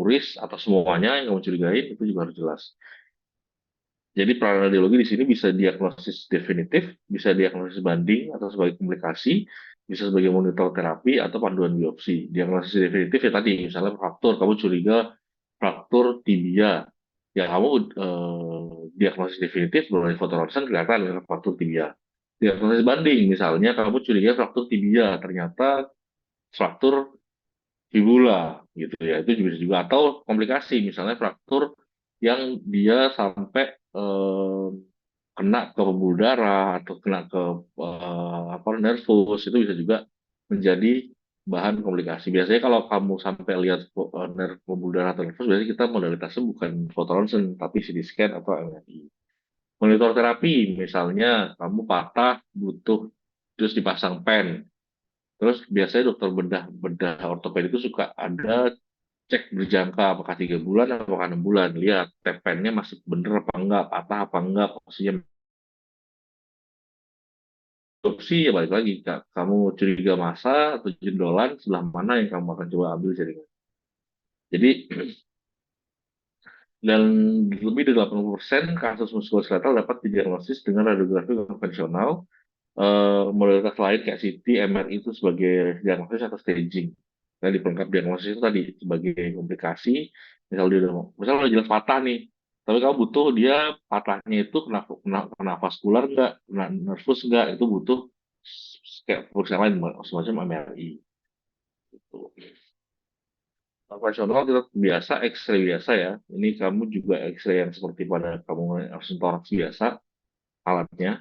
turis atau semuanya yang kamu curigain itu juga harus jelas. Jadi peranan radiologi di sini bisa diagnosis definitif, bisa diagnosis banding atau sebagai komplikasi, bisa sebagai monitor terapi atau panduan biopsi. Diagnosis definitif ya tadi, misalnya fraktur, kamu curiga fraktur tibia, ya kamu diagnosis definitif melalui foto ronsen kelihatan ya, fraktur tibia. Diagnosis banding, misalnya kamu curiga fraktur tibia, ternyata fraktur fibula gitu ya, itu juga bisa juga atau komplikasi misalnya fraktur yang dia sampai kena ke pembuluh darah atau kena ke apa nervus itu bisa juga menjadi bahan komplikasi. Biasanya kalau kamu sampai lihat nerf pembuluh darah atau nervus, biasanya kita modalitasnya bukan foto ronsen tapi CT scan atau MRI. Monitor terapi misalnya kamu patah butuh terus dipasang pen. Terus biasanya dokter bedah bedah ortopedi itu suka ada cek berjangka apakah 3 bulan apakah 6 bulan, lihat tepennya masih bener apa enggak, patah apa enggak, posisinya biopsi ya balik lagi Kak. Kamu curiga massa atau jendolan, sebelah mana yang kamu akan coba ambil jaringan. Jadi dan lebih dari 80% kasus muskuloskeletal dapat didiagnosis dengan radiografi konvensional, modalitas lain kayak CT, MRI itu sebagai diagnosis atau staging. Nah, di pelengkap diagnosis itu tadi sebagai komplikasi, misal udah jelas patah nih, tapi kamu butuh dia patahnya itu kena vaskular nggak, kena nervus nggak, itu butuh kayak pemeriksaan lain semacam MRI. Gitu. Operasional kita biasa X-ray biasa ya. Ini kamu juga X-ray yang seperti pada kamu langsung toraks biasa alatnya.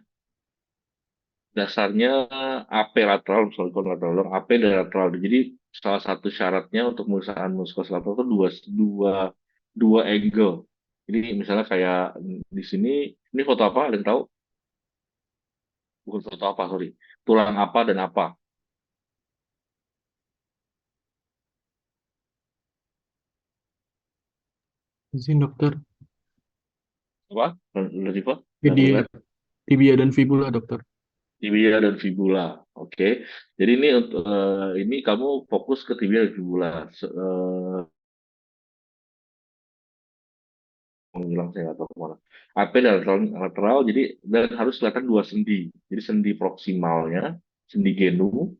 Dasarnya AP lateral, misalnya lateral, AP dan lateral. Jadi salah satu syaratnya untuk pemeriksaan muskuloskeletal itu dua, dua, dua angle. Jadi misalnya kayak di sini, ini foto apa? Ada yang tahu? Bukan foto apa, sorry. Tulang apa dan apa? Izin dokter, Apa? Latifa? Nggak tibia, lihat? tibia dan fibula dokter. Tibia dan fibula. Oke. Jadi ini untuk ini kamu fokus ke tibia dan fibula. Menghilang saya nggak tahu kemana. AP dan lateral, lateral jadi dan harus kelihatan dua sendi. Jadi sendi proksimalnya, sendi genu,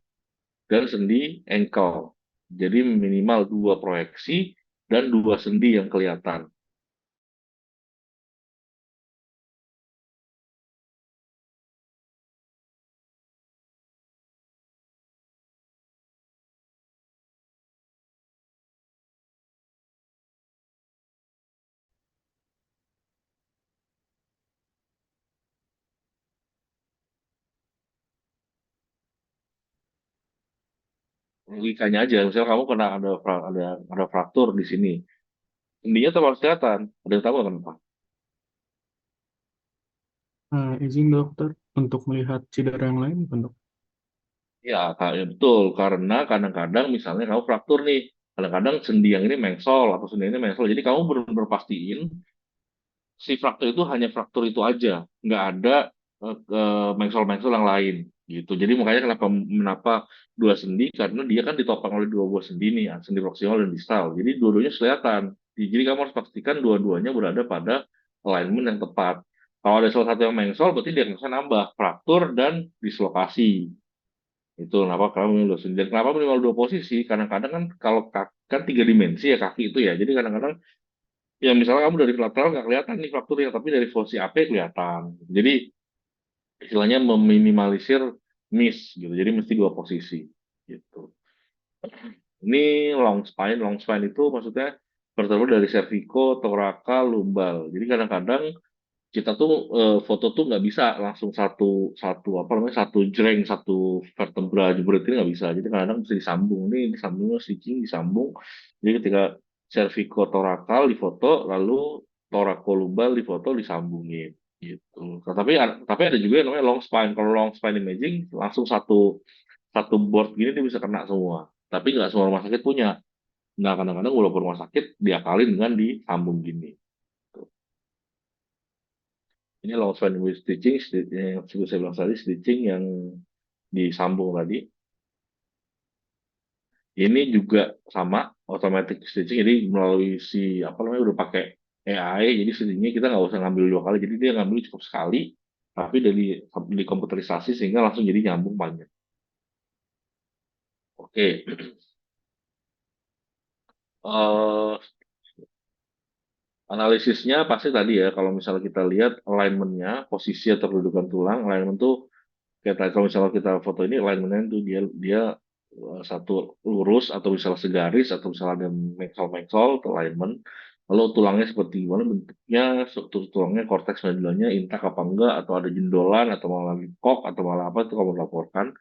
dan sendi ankle. Jadi minimal dua proyeksi dan dua sendi yang kelihatan. Logikanya aja, misalnya kamu kena ada fraktur di sini, sendinya tetap harus kelihatan. Ada yang tahu nggak kenapa? Izin dokter untuk melihat cedera yang lain, bukan dok? Ya, ya betul. Karena kadang-kadang misalnya kamu fraktur nih, kadang-kadang sendi yang ini mengsol atau sendi ini mengsol. Jadi kamu benar-benar pastiin si fraktur itu hanya fraktur itu aja, nggak ada mengsol-mengsol yang lain gitu. Jadi makanya kenapa dua sendi, karena dia kan ditopang oleh dua buah sendi nih, sendi proksimal dan distal. Jadi dua-duanya kelihatan. Jadi kamu harus pastikan dua-duanya berada pada alignment yang tepat. Kalau ada salah satu yang mengsol, berarti dia akan nambah fraktur dan dislokasi. Itu kenapa kamu minimal dua sendi. Dan kenapa minimal dua posisi? Kadang-kadang kan kalau kan 3 dimensi ya kaki itu ya. Jadi kadang-kadang ya misalnya kamu dari lateral nggak kelihatan nih frakturnya, tapi dari posisi AP kelihatan. Jadi istilahnya meminimalisir miss gitu. Jadi mesti dua posisi gitu. Ini long spine itu maksudnya bertemu dari cervico, thoracal, lumbal. Jadi kadang-kadang kita tuh foto tuh nggak bisa langsung satu satu apa namanya satu jreng satu vertebra jebret ini nggak bisa. Jadi kadang-kadang bisa disambung nih, disambungnya stitching disambung. Jadi ketika cervicothoracal difoto, lalu thoracolumbar difoto disambungin gitu. Nah, tapi ada juga yang namanya long spine. Kalau long spine imaging langsung satu satu board gini dia bisa kena semua. Tapi nggak semua rumah sakit punya. Nah kadang-kadang walaupun rumah sakit diakalin dengan disambung gini. Ini long span with stitching, yang seperti saya bilang tadi, stitching yang disambung tadi. Ini juga sama, automatic stitching, jadi melalui si apa namanya udah pakai AI, jadi stitchingnya kita nggak usah ngambil 2 kali, jadi dia ngambil cukup sekali, tapi di komputerisasi sehingga langsung jadi nyambung panjang. Oke. Eh, Analisisnya pasti tadi ya, kalau misalnya kita lihat alignmentnya, posisi atau kedudukan tulang, alignment tuh kita kalau misalnya kita foto ini alignmentnya itu dia dia satu lurus atau misalnya segaris atau misalnya ada mengsol-mengsol atau alignment. Lalu tulangnya seperti gimana bentuknya, struktur tulangnya, korteks medulanya intak apa enggak, atau ada jendolan atau malah kok atau malah apa itu kamu laporkan.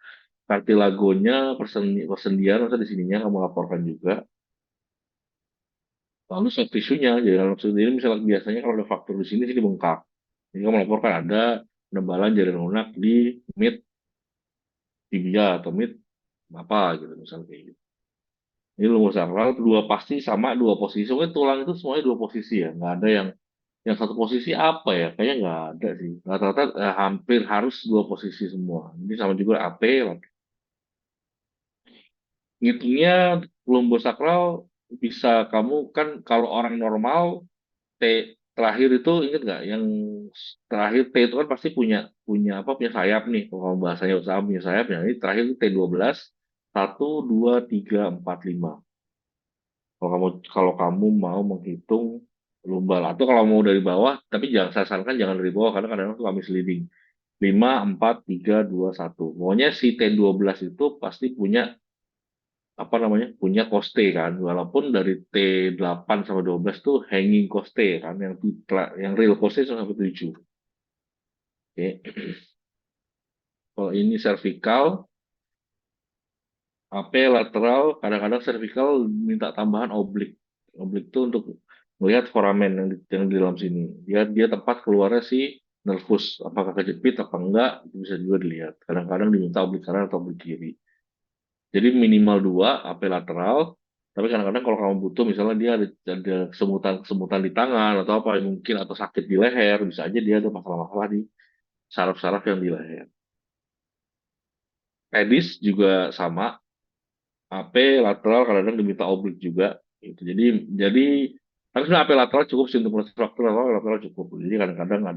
Kartilagonya persendian atau di sininya kamu laporkan juga. Lalu soft tissue-nya, jadi kalau ini misalnya biasanya kalau ada faktor di sini sih dibengkak. Jadi kamu melaporkan ada penebalan jaringan lunak di mid tibia atau mid apa gitu misalnya kayak gitu. Ini lumus sakral dua pasti sama dua posisi. Soalnya tulang itu semuanya dua posisi ya, nggak ada yang satu posisi apa ya? Kayaknya nggak ada sih. Rata-rata hampir harus dua posisi semua. Ini sama juga AP. Ngitungnya lumbosakral bisa kamu kan kalau orang normal T terakhir itu ingat nggak yang terakhir T itu kan pasti punya punya apa punya sayap nih kalau bahasanya usaha punya sayap ya ini terakhir itu T12 1 2 3 4 5 kalau kamu mau menghitung lumbal atau kalau mau dari bawah tapi jangan saya sarankan jangan dari bawah karena kadang-kadang suka misleading 5 4 3 2 1 pokoknya si T12 itu pasti punya apa namanya punya koste kan walaupun dari T8 sama 12 tuh hanging koste kan yang real koste cuma sampai 7. Oke. Kalau ini cervical AP lateral kadang-kadang cervical minta tambahan oblik oblik itu untuk melihat foramen yang di dalam sini dia tempat keluarnya si nervus apakah kejepit apa enggak itu bisa juga dilihat kadang-kadang diminta oblik kanan atau oblik kiri. Jadi minimal 2 AP lateral. Tapi kadang-kadang kalau kamu butuh, misalnya dia ada kesemutan di tangan atau apa, mungkin atau sakit di leher, bisa aja dia ada masalah-masalah di saraf-saraf yang di leher. Pedis juga sama, AP lateral kadang-kadang diminta oblik juga. Gitu. Jadi harusnya AP lateral cukup sih untuk struktur lateral cukup. Jadi kadang-kadang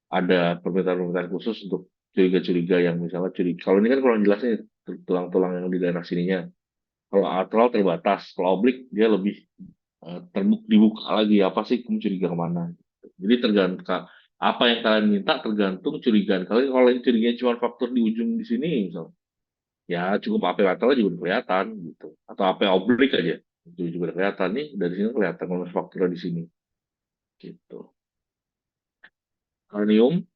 ada permintaan-permintaan khusus untuk curiga-curiga yang misalnya curiga. Kalau ini kan kurang jelasnya tulang-tulang yang di daerah sininya. Kalau lateral terbatas, kalau oblik dia lebih dibuka lagi apa sih kamu curiga kemana. Jadi tergantung apa yang kalian minta tergantung curigaan kalian. Kalau yang curiganya cuma faktor di ujung di sini, misal, ya cukup AP lateral juga udah kelihatan gitu. Atau AP oblik aja itu juga udah kelihatan nih dari sini kelihatan kalau faktornya di sini gitu. Kranium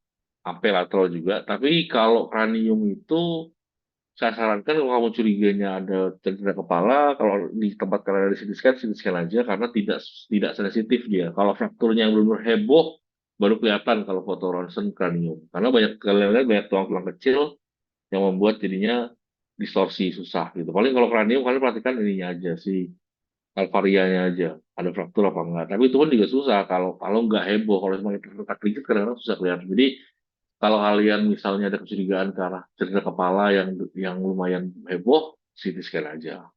AP lateral juga, tapi kalau kranium itu saya sarankan kalau kamu curiganya ada cedera kepala, kalau di tempat kalian ada CT scan aja karena tidak tidak sensitif dia. Kalau frakturnya yang benar-benar heboh, baru kelihatan kalau foto ronsen kranium. Karena banyak kalian lihat banyak tulang-tulang kecil yang membuat jadinya distorsi susah gitu. Paling kalau kranium kalian perhatikan ininya aja sih, kalvarianya aja ada fraktur apa enggak. Tapi itu pun juga susah kalau kalau nggak heboh, kalau cuma kita retak dikit kadang-kadang susah kelihatan. Jadi kalau kalian misalnya ada kecurigaan ke arah cedera kepala yang lumayan heboh, CT scan aja.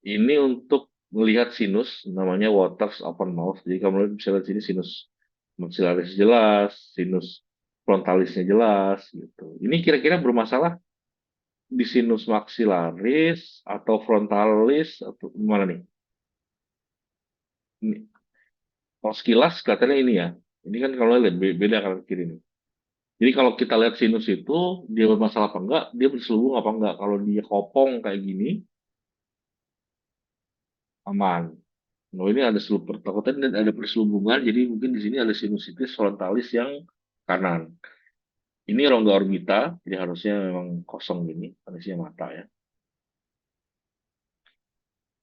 Ini untuk melihat sinus, namanya Waters open mouth. Jadi kamu bisa lihat sini sinus maxillaris jelas, sinus frontalisnya jelas, gitu. Ini kira-kira bermasalah di sinus maxillaris atau frontalis atau gimana nih? Ini, kalau sekilas kelihatannya ini ya. Ini kan kalau lihat beda kanan kiri nih. Jadi kalau kita lihat sinus itu dia bermasalah apa enggak, dia berselubung apa enggak. Kalau dia kopong kayak gini, aman. Nah, ini ada takutnya ada perselubungan, jadi mungkin di sini ada sinusitis frontalis yang kanan. Ini rongga orbita, jadi harusnya memang kosong gini, harusnya mata ya.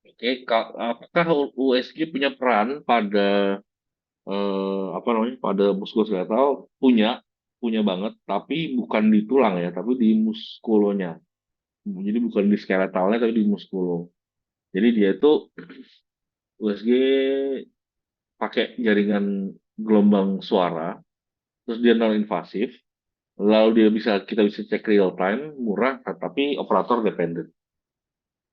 Oke, apakah USG punya peran pada apa namanya, pada muskuloskeletal? Punya, punya banget, tapi bukan di tulang ya, tapi di muskulonya. Jadi bukan di skeletalnya, tapi di muskulo. Jadi dia itu USG pakai jaringan gelombang suara, terus dia non invasif, lalu kita bisa cek real time, murah, tapi operator dependent.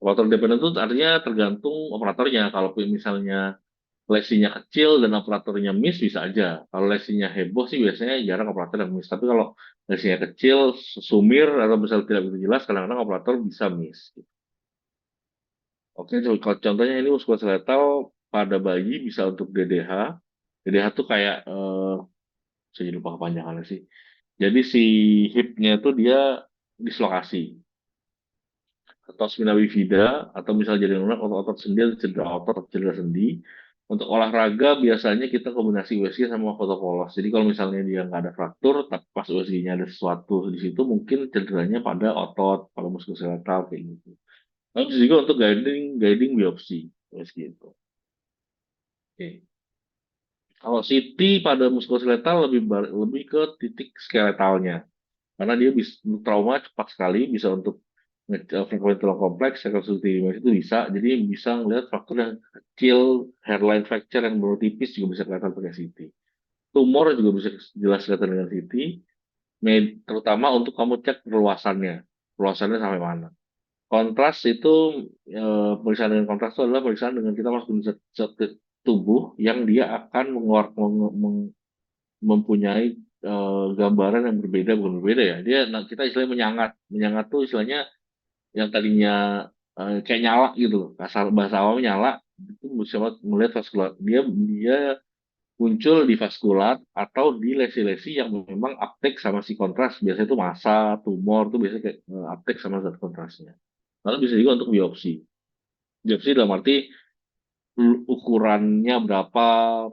Operator dependen itu artinya tergantung operatornya. Kalau misalnya lesinya kecil dan operatornya miss bisa aja. Kalau lesinya heboh sih biasanya jarang operator yang miss. Tapi kalau lesinya kecil, sumir atau misalnya tidak begitu jelas, kadang-kadang operator bisa miss. Oke, kalau contohnya ini muskuloskeletal pada bayi bisa untuk DDH. DDH tuh kayak, saya jadi lupa kepanjangannya sih. Jadi si hipnya itu dia dislokasi atau spina bifida atau misalnya jadi lunak otot-otot sendi atau cedera otot atau cedera sendi. Untuk olahraga biasanya kita kombinasi USG sama fotopolos. Jadi kalau misalnya dia nggak ada fraktur, tapi pas USG-nya ada sesuatu di situ, mungkin cederanya pada otot, pada muskuloskeletal kayak gitu. Lalu juga untuk guiding guiding biopsi, USG itu. Oke. Kalau CT pada muskuloskeletal lebih ke titik skeletalnya. Karena dia bisa trauma cepat sekali, bisa untuk frekuensi tulang kompleks, rekonstruksi itu bisa. Jadi bisa ngelihat fraktur yang kecil, hairline fracture yang baru tipis juga bisa kelihatan pakai CT. Tumor juga bisa jelas kelihatan dengan CT, terutama untuk kamu cek perluasannya, perluasannya sampai mana. Kontras itu, pemeriksaan dengan kontras itu adalah pemeriksaan dengan kita masuk ke zat ke tubuh yang dia akan mempunyai gambaran yang berbeda, bukan berbeda ya. Dia, nah, kita istilahnya menyangat. Menyangat tuh istilahnya yang tadinya kayak nyala gitu loh. Kasar bahasa awamnya nyala, itu bisa melihat vaskular. Dia dia muncul di vaskular atau di lesi-lesi yang memang uptake sama si kontras. Biasanya itu massa, tumor tuh biasanya kayak uptake sama zat kontrasnya. Lalu bisa juga untuk biopsi. Biopsi dalam arti ukurannya berapa,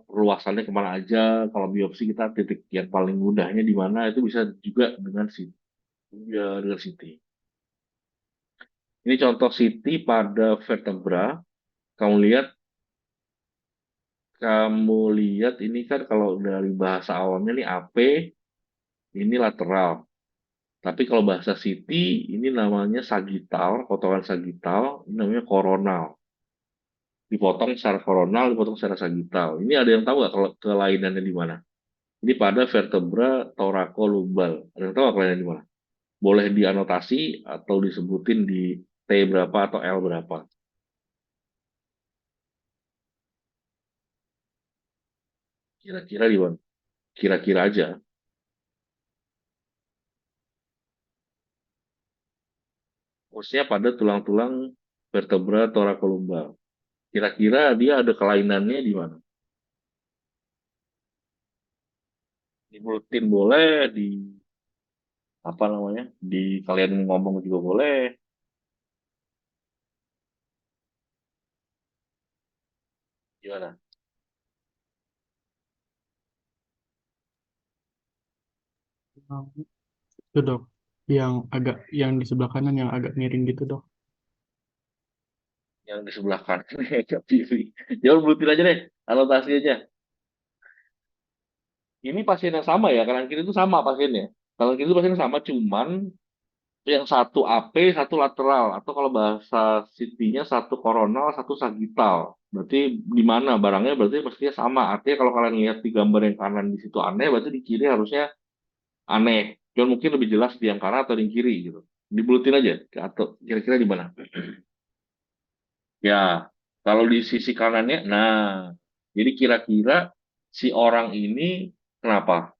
perluasannya kemana aja. Kalau biopsi kita titik yang paling mudahnya di mana itu bisa juga dengan CT. Ya, dengan CT. Ini contoh CT pada vertebra. Kamu lihat, kamu lihat ini kan kalau dari bahasa awamnya nih AP, ini lateral. Tapi kalau bahasa CT ini namanya sagital, potongan sagital, ini namanya koronal. Dipotong secara koronal, dipotong secara sagital. Ini ada yang tahu nggak kalau kelainannya di mana? Ini pada vertebra thoracolumbar. Ada yang tahu nggak kelainannya di mana? Boleh dianotasi atau disebutin di T berapa atau L berapa. Kira-kira di mana? Kira-kira aja. Khususnya pada tulang-tulang vertebra thoracolumbar. Kira-kira dia ada kelainannya di mana? Dibuletin boleh, di apa namanya? Di kalian ngomong juga boleh. Gimana? Itu dok, yang di sebelah kanan yang agak miring gitu dok. Yang di sebelah kanan ya kiri. Jangan bulutin aja deh, anotasi aja. Ini pasien yang sama ya, kanan kiri itu sama pasiennya. Kanan kiri itu pasiennya sama, cuman yang satu AP, satu lateral, atau kalau bahasa CT-nya satu koronal, satu sagital. Berarti di mana barangnya berarti pastinya sama. Artinya kalau kalian lihat di gambar yang kanan di situ aneh, berarti di kiri harusnya aneh. Cuman mungkin lebih jelas di yang kanan atau di yang kiri gitu. Dibulutin aja, atau kira-kira di mana? Ya, kalau di sisi kanannya, nah, jadi kira-kira si orang ini kenapa?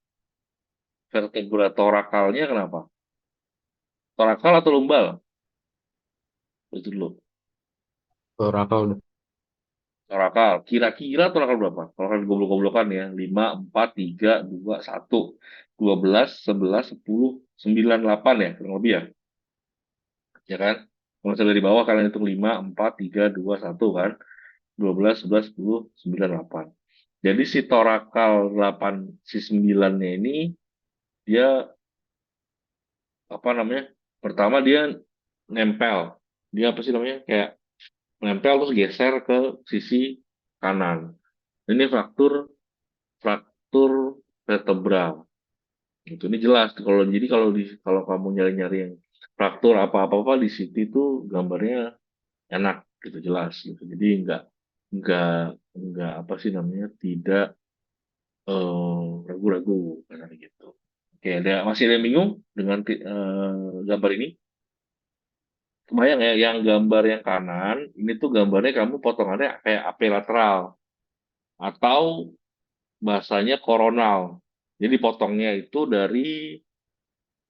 Vertebra torakalnya kenapa? Torakal atau lumbal? Itu dulu. Torakal dok. Torakal. Kira-kira torakal berapa? Kalau kan goblok-goblokan ya. 5, 4, 3, 2, 1. 12, 11, 10, 9, 8 ya. Kurang lebih ya. Ya kan? Kalau misalnya dari bawah kalian hitung 5, 4, 3, 2, 1 kan. 12, 11, 10, 9, 8. Jadi si torakal 8, si 9-nya ini, dia apa namanya? Pertama dia nempel. Dia apa sih namanya? Kayak nempel terus geser ke sisi kanan. Ini fraktur fraktur vertebral. Gitu. Ini jelas. Kalau kamu nyari-nyari yang fraktur apa-apa di situ itu gambarnya enak gitu, jelas gitu. Jadi nggak nggak apa sih namanya, tidak ragu-ragu karena gitu. Oke, masih ada yang bingung dengan gambar ini? Kebayang ya, yang gambar yang kanan, ini tuh gambarnya kamu potongannya kayak AP lateral. Atau bahasanya koronal. Jadi potongnya itu dari,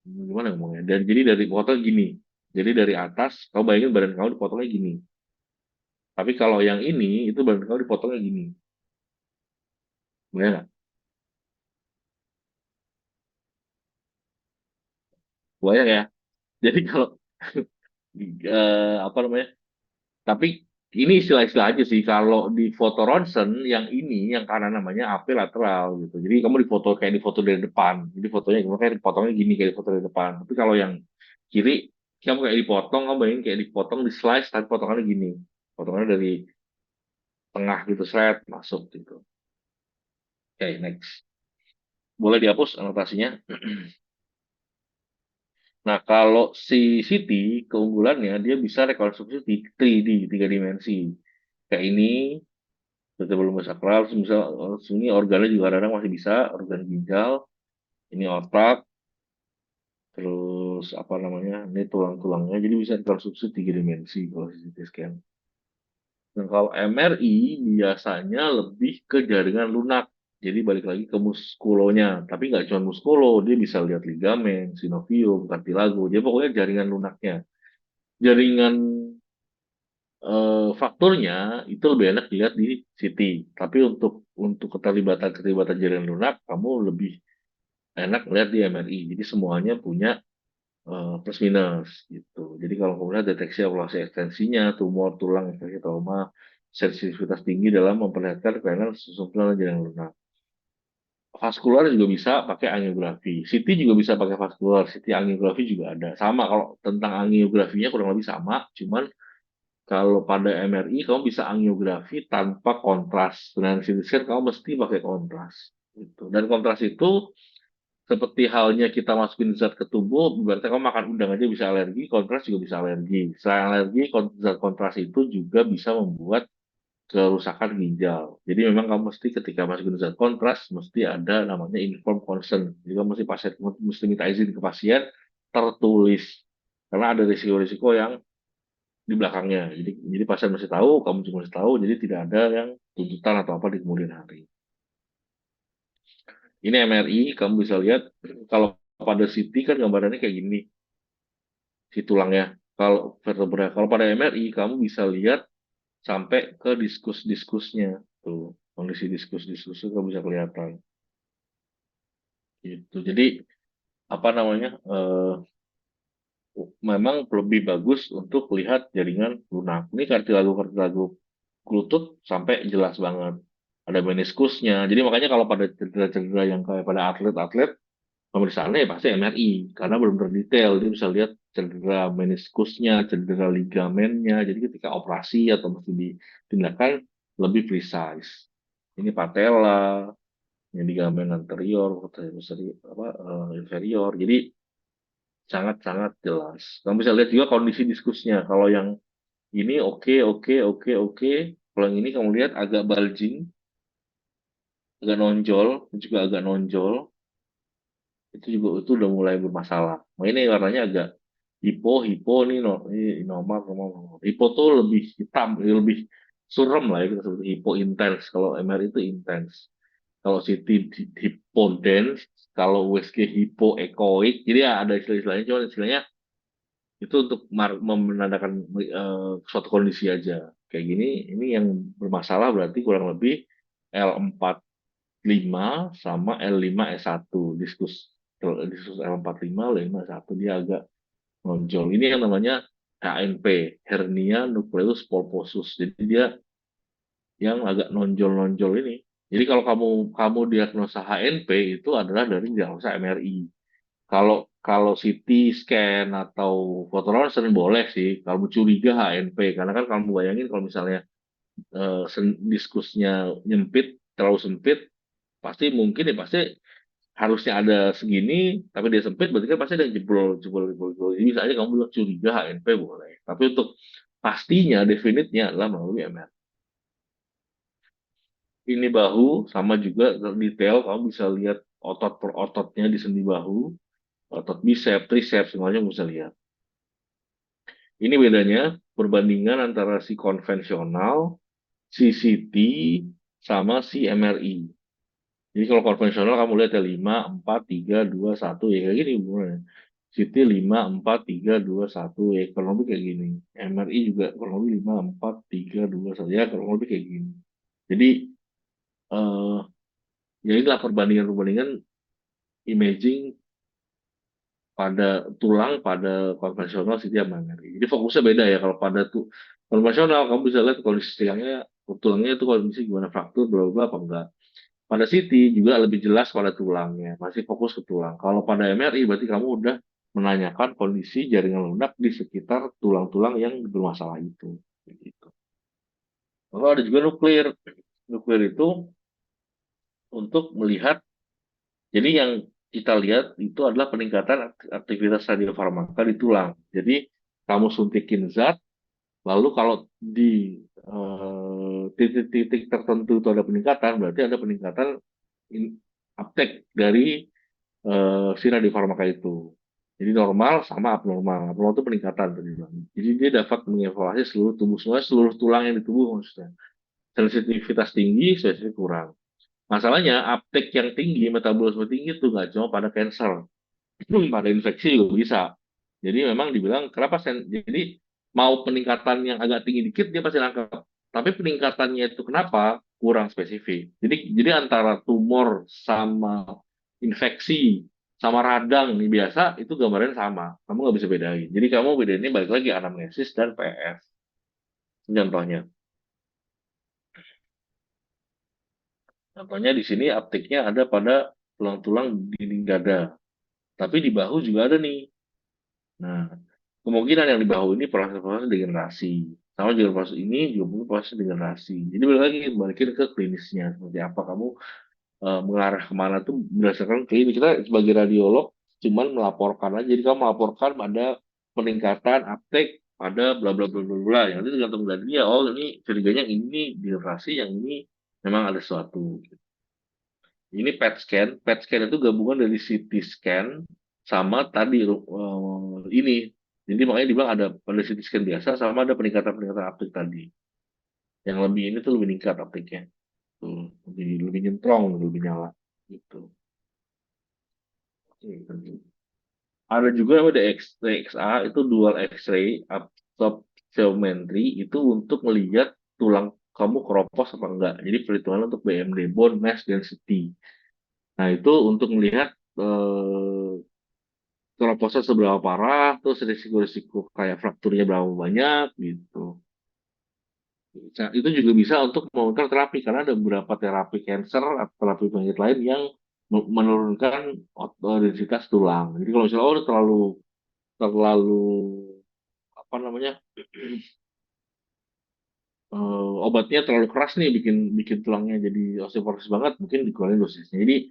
gimana ngomongnya? Dan jadi dari potong gini. Jadi dari atas, kamu bayangin badan kamu dipotongnya gini. Tapi kalau yang ini, itu badan kamu dipotongnya gini. Bayang nggak? Bayang ya? Jadi kalau, apa namanya? Tapi ini istilah-istilah aja sih. Kalau di foto ronsen yang ini yang kanan namanya AP lateral gitu. Jadi kamu difoto kayak di foto dari depan. Jadi fotonya kamu kayak dipotongnya gini kayak di foto dari depan. Tapi kalau yang kiri kamu kayak dipotong, kamu bayangin kayak dipotong di slice tapi potongannya gini. Potongannya dari tengah gitu seret masuk gitu. Oke, next. Boleh dihapus anotasinya. Nah, kalau si City keunggulannya dia bisa rekonstruksi di 3D, tiga dimensi. Kayak ini kita belum bisa kelar, misal ini organnya juga kadang masih bisa, organ ginjal, ini otak, terus apa namanya, ini tulang-tulangnya, jadi bisa rekonstruksi tiga dimensi kalau CT scan. Dan kalau MRI biasanya lebih ke jaringan lunak, jadi balik lagi ke muskulonya, tapi nggak cuma muskulo, dia bisa lihat ligamen, sinovium, kartilago, jadi pokoknya jaringan lunaknya. Jaringan fakturnya itu lebih enak dilihat di CT, tapi untuk keterlibatan jaringan lunak, kamu lebih enak lihat di MRI. Jadi semuanya punya plus minus gitu. Jadi kalau kemudian deteksi ablasi ekstensinya, tumor tulang, infeksi trauma, sensitivitas tinggi dalam memperlihatkan kelainan susunan jaringan lunak. Vaskular juga bisa pakai angiografi. CT juga bisa pakai vaskular. CT angiografi juga ada. Sama kalau tentang angiografinya kurang lebih sama, cuman kalau pada MRI kamu bisa angiografi tanpa kontras. Dan CT scan kamu mesti pakai kontras. Gitu. Dan kontras itu seperti halnya kita masukin zat ke tubuh, berarti kamu makan udang aja bisa alergi, kontras juga bisa alergi. Selain alergi, zat kontras itu juga bisa membuat kerusakan ginjal. Jadi memang kamu mesti ketika masukin zat kontras, mesti ada namanya informed consent. Jadi kamu mesti minta izin ke pasien tertulis. Karena ada risiko-risiko yang di belakangnya. Jadi pasien mesti tahu, kamu juga mesti tahu, jadi tidak ada yang tuntutan atau apa di kemudian hari. Ini MRI, kamu bisa lihat kalau pada CT kan gambarannya kayak gini, si tulangnya. Kalau vertebra, kalau pada MRI kamu bisa lihat sampai ke diskus-diskusnya tuh, kondisi diskus-diskusnya kamu bisa kelihatan. Gitu. Jadi apa namanya? Memang lebih bagus untuk lihat jaringan lunak. Ini kartilago lutut sampai jelas banget. Ada meniskusnya. Jadi makanya kalau pada cedera-cedera yang kayak pada atlet-atlet pemeriksaannya ya pasti MRI karena belum terdetail. Dia bisa lihat cedera meniskusnya, cedera ligamennya. Jadi ketika operasi atau mesti ditindakan lebih precise. Ini patella, ini ligamen anterior, apa, inferior. Jadi sangat-sangat jelas. Kamu bisa lihat juga kondisi diskusnya. Kalau yang ini oke, oke, oke, oke. Kalau yang ini kamu lihat agak bulging, agak nonjol, juga agak nonjol. Itu udah mulai bermasalah. Nah, ini warnanya agak hipo, hipo nih, no, ini normal, normal, normal. Hipo tuh lebih hitam, lebih suram lah ya kita sebut hipo intens. Kalau MR itu intens. Kalau CT hipodens, kalau USG hipoekoik, jadi ya ada istilah-istilahnya, cuma istilahnya itu untuk menandakan suatu kondisi aja. Kayak gini, ini yang bermasalah berarti kurang lebih L45 sama L5S1 diskus. Diskus L45, L5S1 dia agak nonjol. Ini yang namanya HNP, hernia nucleus pulposus. Jadi dia yang agak nonjol-nonjol ini. Jadi kalau kamu kamu diagnosa HNP itu adalah dari diagnosa MRI. Kalau kalau CT scan atau foto ronsen boleh sih. Kalau curiga HNP, karena kan kamu bayangin kalau misalnya diskusnya nyempit, terlalu sempit, pasti mungkin ya pasti harusnya ada segini, tapi dia sempit, berarti kan pasti ada yang jebol, jebol, jebol, jebol. Jadi bisa aja kamu bilang curiga HNP boleh. Tapi untuk pastinya, definitnya adalah melalui MRI. Ini bahu sama juga detail, kamu bisa lihat otot per ototnya di sendi bahu, otot bicep, triceps, semuanya bisa lihat. Ini bedanya perbandingan antara si konvensional, si CT, sama si MRI. Jadi kalau konvensional kamu lihat ya 5, 4, 3, 2, 1 ya kayak gini hubungannya. CT 5, 4, 3, 2, 1 ya kurang lebih kayak gini. MRI juga kurang lebih 5, 4, 3, 2, 1 ya kurang lebih kayak gini. Jadi eh ya inilah perbandingan-perbandingan imaging pada tulang pada konvensional CT sama MRI. Jadi fokusnya beda ya kalau pada tuh konvensional kamu bisa lihat kondisi tulangnya itu kondisi gimana fraktur bla bla bla, apa enggak. Pada CT juga lebih jelas pada tulangnya, masih fokus ke tulang. Kalau pada MRI berarti kamu udah menanyakan kondisi jaringan lunak di sekitar tulang-tulang yang bermasalah itu. Gitu. Lalu ada juga nuklir. Nuklir itu untuk melihat, jadi yang kita lihat itu adalah peningkatan aktivitas radiofarmaka di tulang. Jadi kamu suntikin zat, lalu kalau di titik-titik tertentu itu ada peningkatan, berarti ada peningkatan uptake dari si radiofarmaka itu. Jadi normal sama abnormal. Abnormal itu peningkatan tadi bilang. Jadi dia dapat mengevaluasi seluruh tubuh, semuanya seluruh tulang yang di tubuh maksudnya. Sensitivitas tinggi, spesifik kurang. Masalahnya uptake yang tinggi, metabolisme tinggi itu nggak cuma pada cancer, pada infeksi juga bisa. Jadi memang dibilang kenapa jadi mau peningkatan yang agak tinggi dikit dia pasti nangkep. Tapi peningkatannya itu kenapa kurang spesifik. Jadi antara tumor sama infeksi sama radang nih biasa itu gambarnya sama. Kamu nggak bisa bedain. Jadi kamu bedainnya balik lagi anamnesis dan PF. Contohnya. Contohnya di sini uptake-nya ada pada tulang-tulang dinding dada. Tapi di bahu juga ada nih. Nah, kemungkinan yang di bahu ini proses-proses degenerasi. Sama juga proses ini juga mungkin proses degenerasi. Jadi balik lagi, balikin ke klinisnya. Seperti apa kamu mengarah kemana tuh berdasarkan klinis. Kita sebagai radiolog cuman melaporkan aja. Jadi kamu melaporkan pada peningkatan uptake pada bla bla bla bla bla. Yang itu tergantung dari dia. Oh ini curiganya yang ini degenerasi, yang ini memang ada sesuatu. Ini PET scan. PET scan itu gabungan dari CT scan sama tadi ini. Jadi makanya dibilang ada CT scan biasa sama ada peningkatan-peningkatan uptake tadi. Yang lebih ini tuh lebih meningkat uptake-nya. Tuh, lebih nyentrong, lebih nyala. Gitu. Ada juga yang ada DXA itu dual X-ray absorptiometry itu untuk melihat tulang kamu keropos apa enggak. Jadi perhitungan untuk BMD bone mass density. Nah itu untuk melihat keroposan seberapa parah, terus risiko-risiko kayak frakturnya berapa banyak gitu. Nah, itu juga bisa untuk memonitor terapi karena ada beberapa terapi cancer atau terapi penyakit lain yang menurunkan densitas tulang. Jadi kalau misalnya oh terlalu terlalu apa namanya obatnya terlalu keras nih bikin bikin tulangnya jadi osteoporosis banget mungkin dikurangin dosisnya. Jadi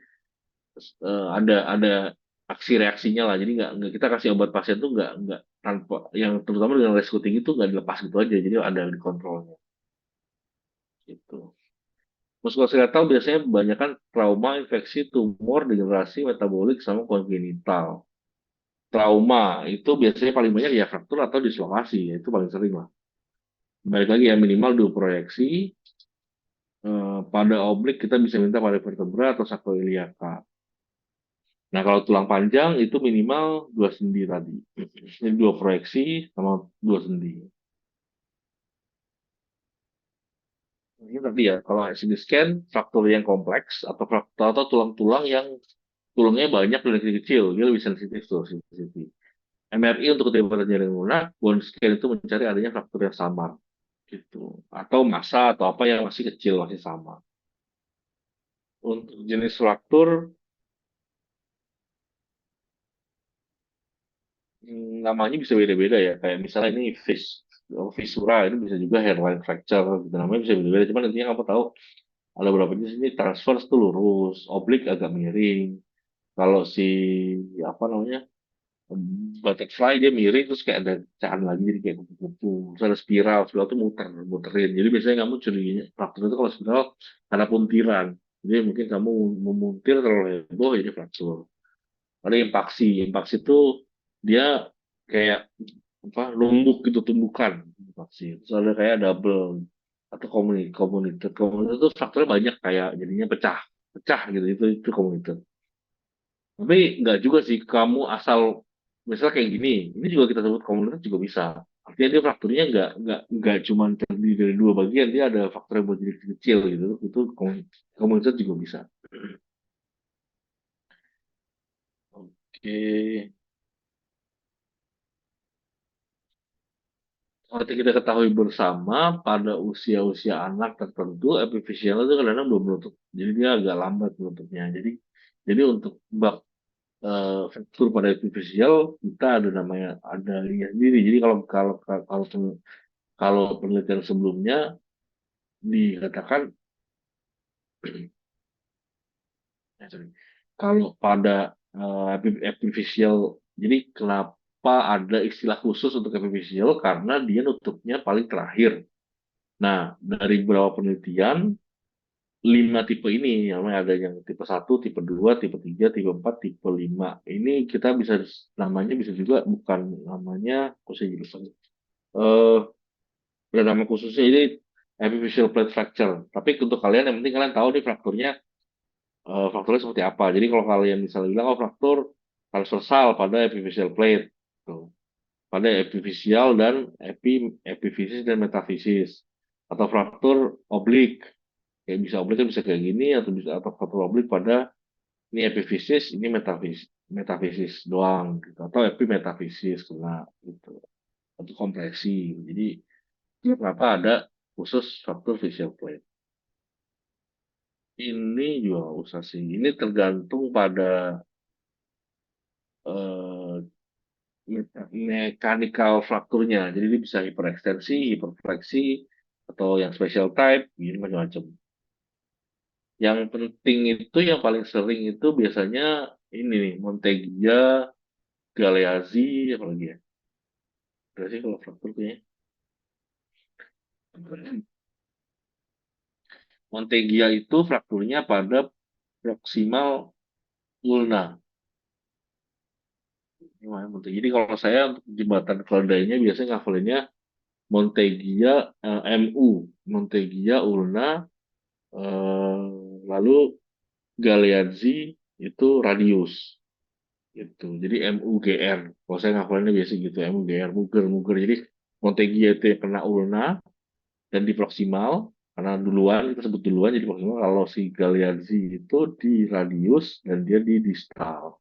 ada aksi reaksinya lah. Jadi nggak kita kasih obat pasien tuh nggak tanpa yang terutama dengan resiko tinggi tuh nggak dilepas gitu aja. Jadi ada di kontrolnya gitu. Muskuloskeletal biasanya kebanyakan trauma, infeksi, tumor, degenerasi, metabolik, sama kongenital. Trauma itu biasanya paling banyak ya fraktur atau dislokasi, ya, itu paling sering lah. Balik lagi ya minimal dua proyeksi. Pada oblik kita bisa minta pada vertebra atau sacroiliaca. Nah kalau tulang panjang itu minimal dua sendi tadi. Ini dua proyeksi sama dua sendi. Ini tadi ya, kalau CT scan, fraktur yang kompleks atau fraktur atau tulang-tulang yang tulangnya banyak dan kecil-kecil, dia lebih sensitif tuh CT. MRI untuk kedapatan jaringan lunak, bone scan itu mencari adanya fraktur yang samar gitu, atau massa atau apa yang masih kecil masih sama. Untuk jenis fraktur, namanya bisa beda-beda ya. Kayak misalnya ini fissura, ini bisa juga hairline fracture, gitu. Namanya bisa beda-beda. Cuman intinya kamu tahu ada beberapa jenis ini transverse tuh lurus, oblik agak miring. Kalau si apa namanya butterfly dia miring terus kayak ada pecahan lagi jadi kayak kupu-kupu. Terus ada spiral tuh muterin. Jadi biasanya kamu curiganya fraktur itu kalau spiral karena puntiran. Jadi mungkin kamu memuntir terlalu heboh jadi fraktur. Ada impaksi. Impaksi itu dia kayak apa numbuk gitu tumbukan vaksin. Terus ada kayak double atau komunitas. Komunitas itu faktornya banyak kayak jadinya pecah, pecah gitu itu komunitas. Tapi nggak juga sih kamu asal misalnya kayak gini, ini juga kita sebut komunitas juga bisa. Artinya dia faktornya nggak cuma terdiri dari dua bagian, dia ada faktor yang buat jadi kecil gitu. Itu komunitas juga bisa. Oke. Seperti kita ketahui bersama, pada usia-usia anak tertentu, epifisial itu kadang-kadang belum menutup. Jadi dia agak lambat menutupnya. Jadi untuk bab struktur pada epifisial kita ada namanya ada linya sendiri. Jadi kalau kalau kalau kalau penelitian sebelumnya dikatakan sorry, kalau pada epifisial, jadi kenapa ada istilah khusus untuk epifisial karena dia nutupnya paling terakhir. Nah, dari beberapa penelitian, 5 tipe ini, namanya ada yang tipe 1, tipe 2, tipe 3, tipe 4, tipe 5. Ini kita bisa, namanya bisa juga bukan namanya, kok saya jadi lupa. Eh, ada nama khususnya ini epiphyseal plate fracture. Tapi untuk kalian yang penting kalian tahu nih frakturnya seperti apa. Jadi kalau kalian misalnya bilang, oh fraktur transversal pada epiphyseal plate. Tuh. Pada epifisial dan epifisis dan metafisis. Atau fraktur oblik. Kayak bisa oblik kan bisa kayak gini atau bisa atau fraktur oblik pada ini epifisis, ini metafisis doang gitu. Atau epimetafisis kena gitu. Atau kompresi. Jadi kenapa ada khusus fraktur facial plate? Ini juga nggak usah sih. Ini tergantung pada eh, mechanical frakturnya. Jadi dia bisa hiperekstensi, hiperfleksi, atau yang special type, ini macam-macam. Yang penting itu, yang paling sering itu biasanya ini nih, Montegia, Galeazzi, apa lagi ya? Berarti kalau fraktur kayaknya. Montegia itu frakturnya pada proximal ulna. Ini mana Montegia. Jadi kalau saya untuk jembatan keledainya biasanya ngafalinnya Montegia MU, Montegia ulna, eh, lalu Galeazzi itu radius gitu. Jadi MUGR. Kalau saya ngafalinnya biasa gitu, MUGR, muger, muger. Jadi Montegia itu yang kena ulna dan di proksimal, karena duluan, kita sebut duluan jadi proksimal. Kalau si Galeazzi itu di radius dan dia di distal.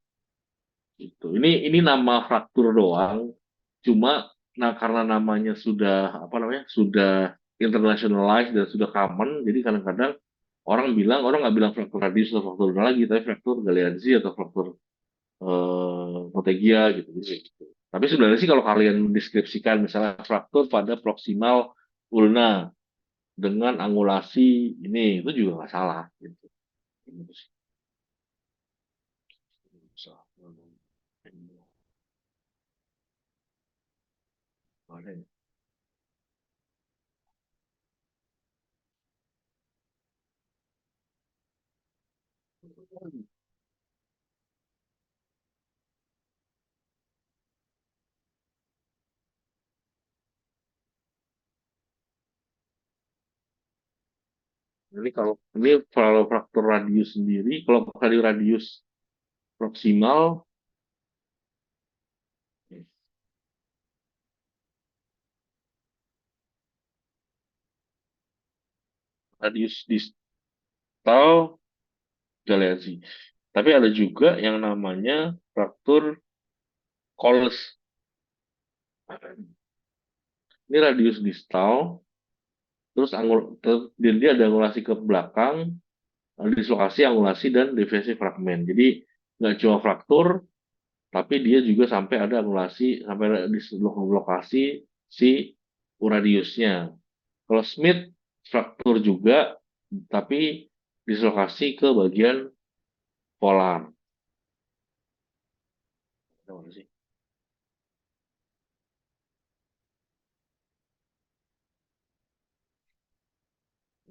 Gitu. Ini nama fraktur doang. Cuma nah karena namanya sudah apa namanya sudah internationalized dan sudah common, jadi kadang-kadang orang nggak bilang fraktur radius atau fraktur ulna lagi, tapi fraktur Galeazzi atau fraktur Montegia gitu. Gitu. Tapi sebenarnya sih kalau kalian deskripsikan misalnya fraktur pada proksimal ulna dengan angulasi ini itu juga nggak salah gitu. Gitu sih. Kalau fraktur radius sendiri, kalau kali radius proksimal, radius distal Galeazzi. Tapi ada juga yang namanya fraktur Coles. Ini radius distal, terus dia ada angulasi ke belakang, dislokasi, angulasi, dan deviasi fragmen. Jadi nggak cuma fraktur, tapi dia juga sampai ada angulasi, sampai ada dislokasi si uradiusnya. Kalau Smith fraktur juga, tapi dislokasi ke bagian polar. Tahu nggak sih?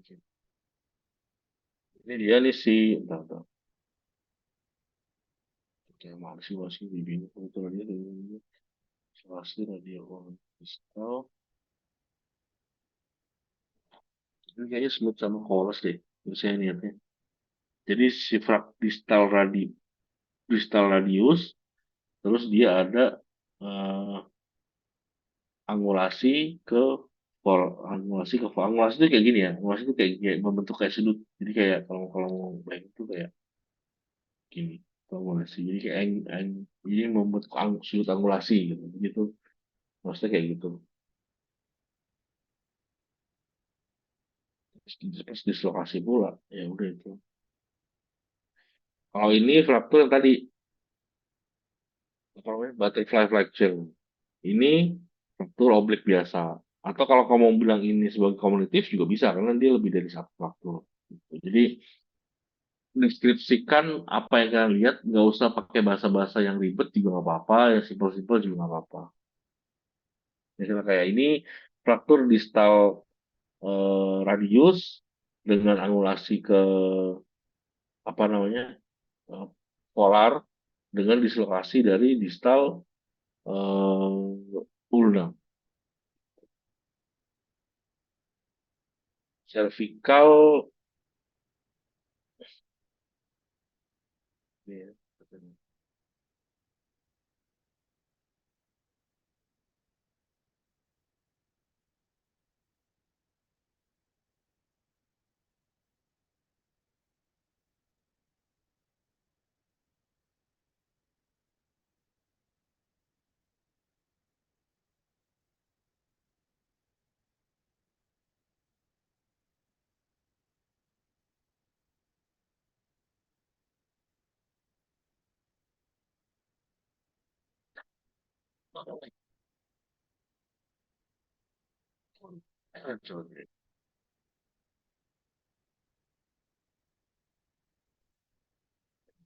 Oke. Ini dia nih si, bentar, bentar. Oke, masih masih di bingung. Pasti radio distal. Ini kayaknya smooth sama Coles deh. Itu saya lihatnya. Jadi sifat distal radius, terus dia ada eh, angulasi ke angulasi itu kayak gini ya. Angulasi itu kayak membentuk kayak sudut. Jadi kayak kalau mau bayang itu kayak gini. Angulasi. Jadi kayak jadi membentuk sudut angulasi gitu. Gitu. Maksudnya kayak gitu. Terus dislokasi pula. Ya udah itu. Kalau ini fraktur yang tadi apa namanya butterfly fracture. Ini fraktur oblik biasa. Atau kalau kamu mau bilang ini sebagai komunitif juga bisa karena dia lebih dari satu fraktur. Gitu. Jadi deskripsikan apa yang kalian lihat, nggak usah pakai bahasa-bahasa yang ribet juga nggak apa-apa, yang simpel-simpel juga nggak apa-apa. Misalnya kayak ini fraktur distal radius dengan angulasi ke apa namanya eh, polar dengan dislokasi dari distal ulna. Cervical ya,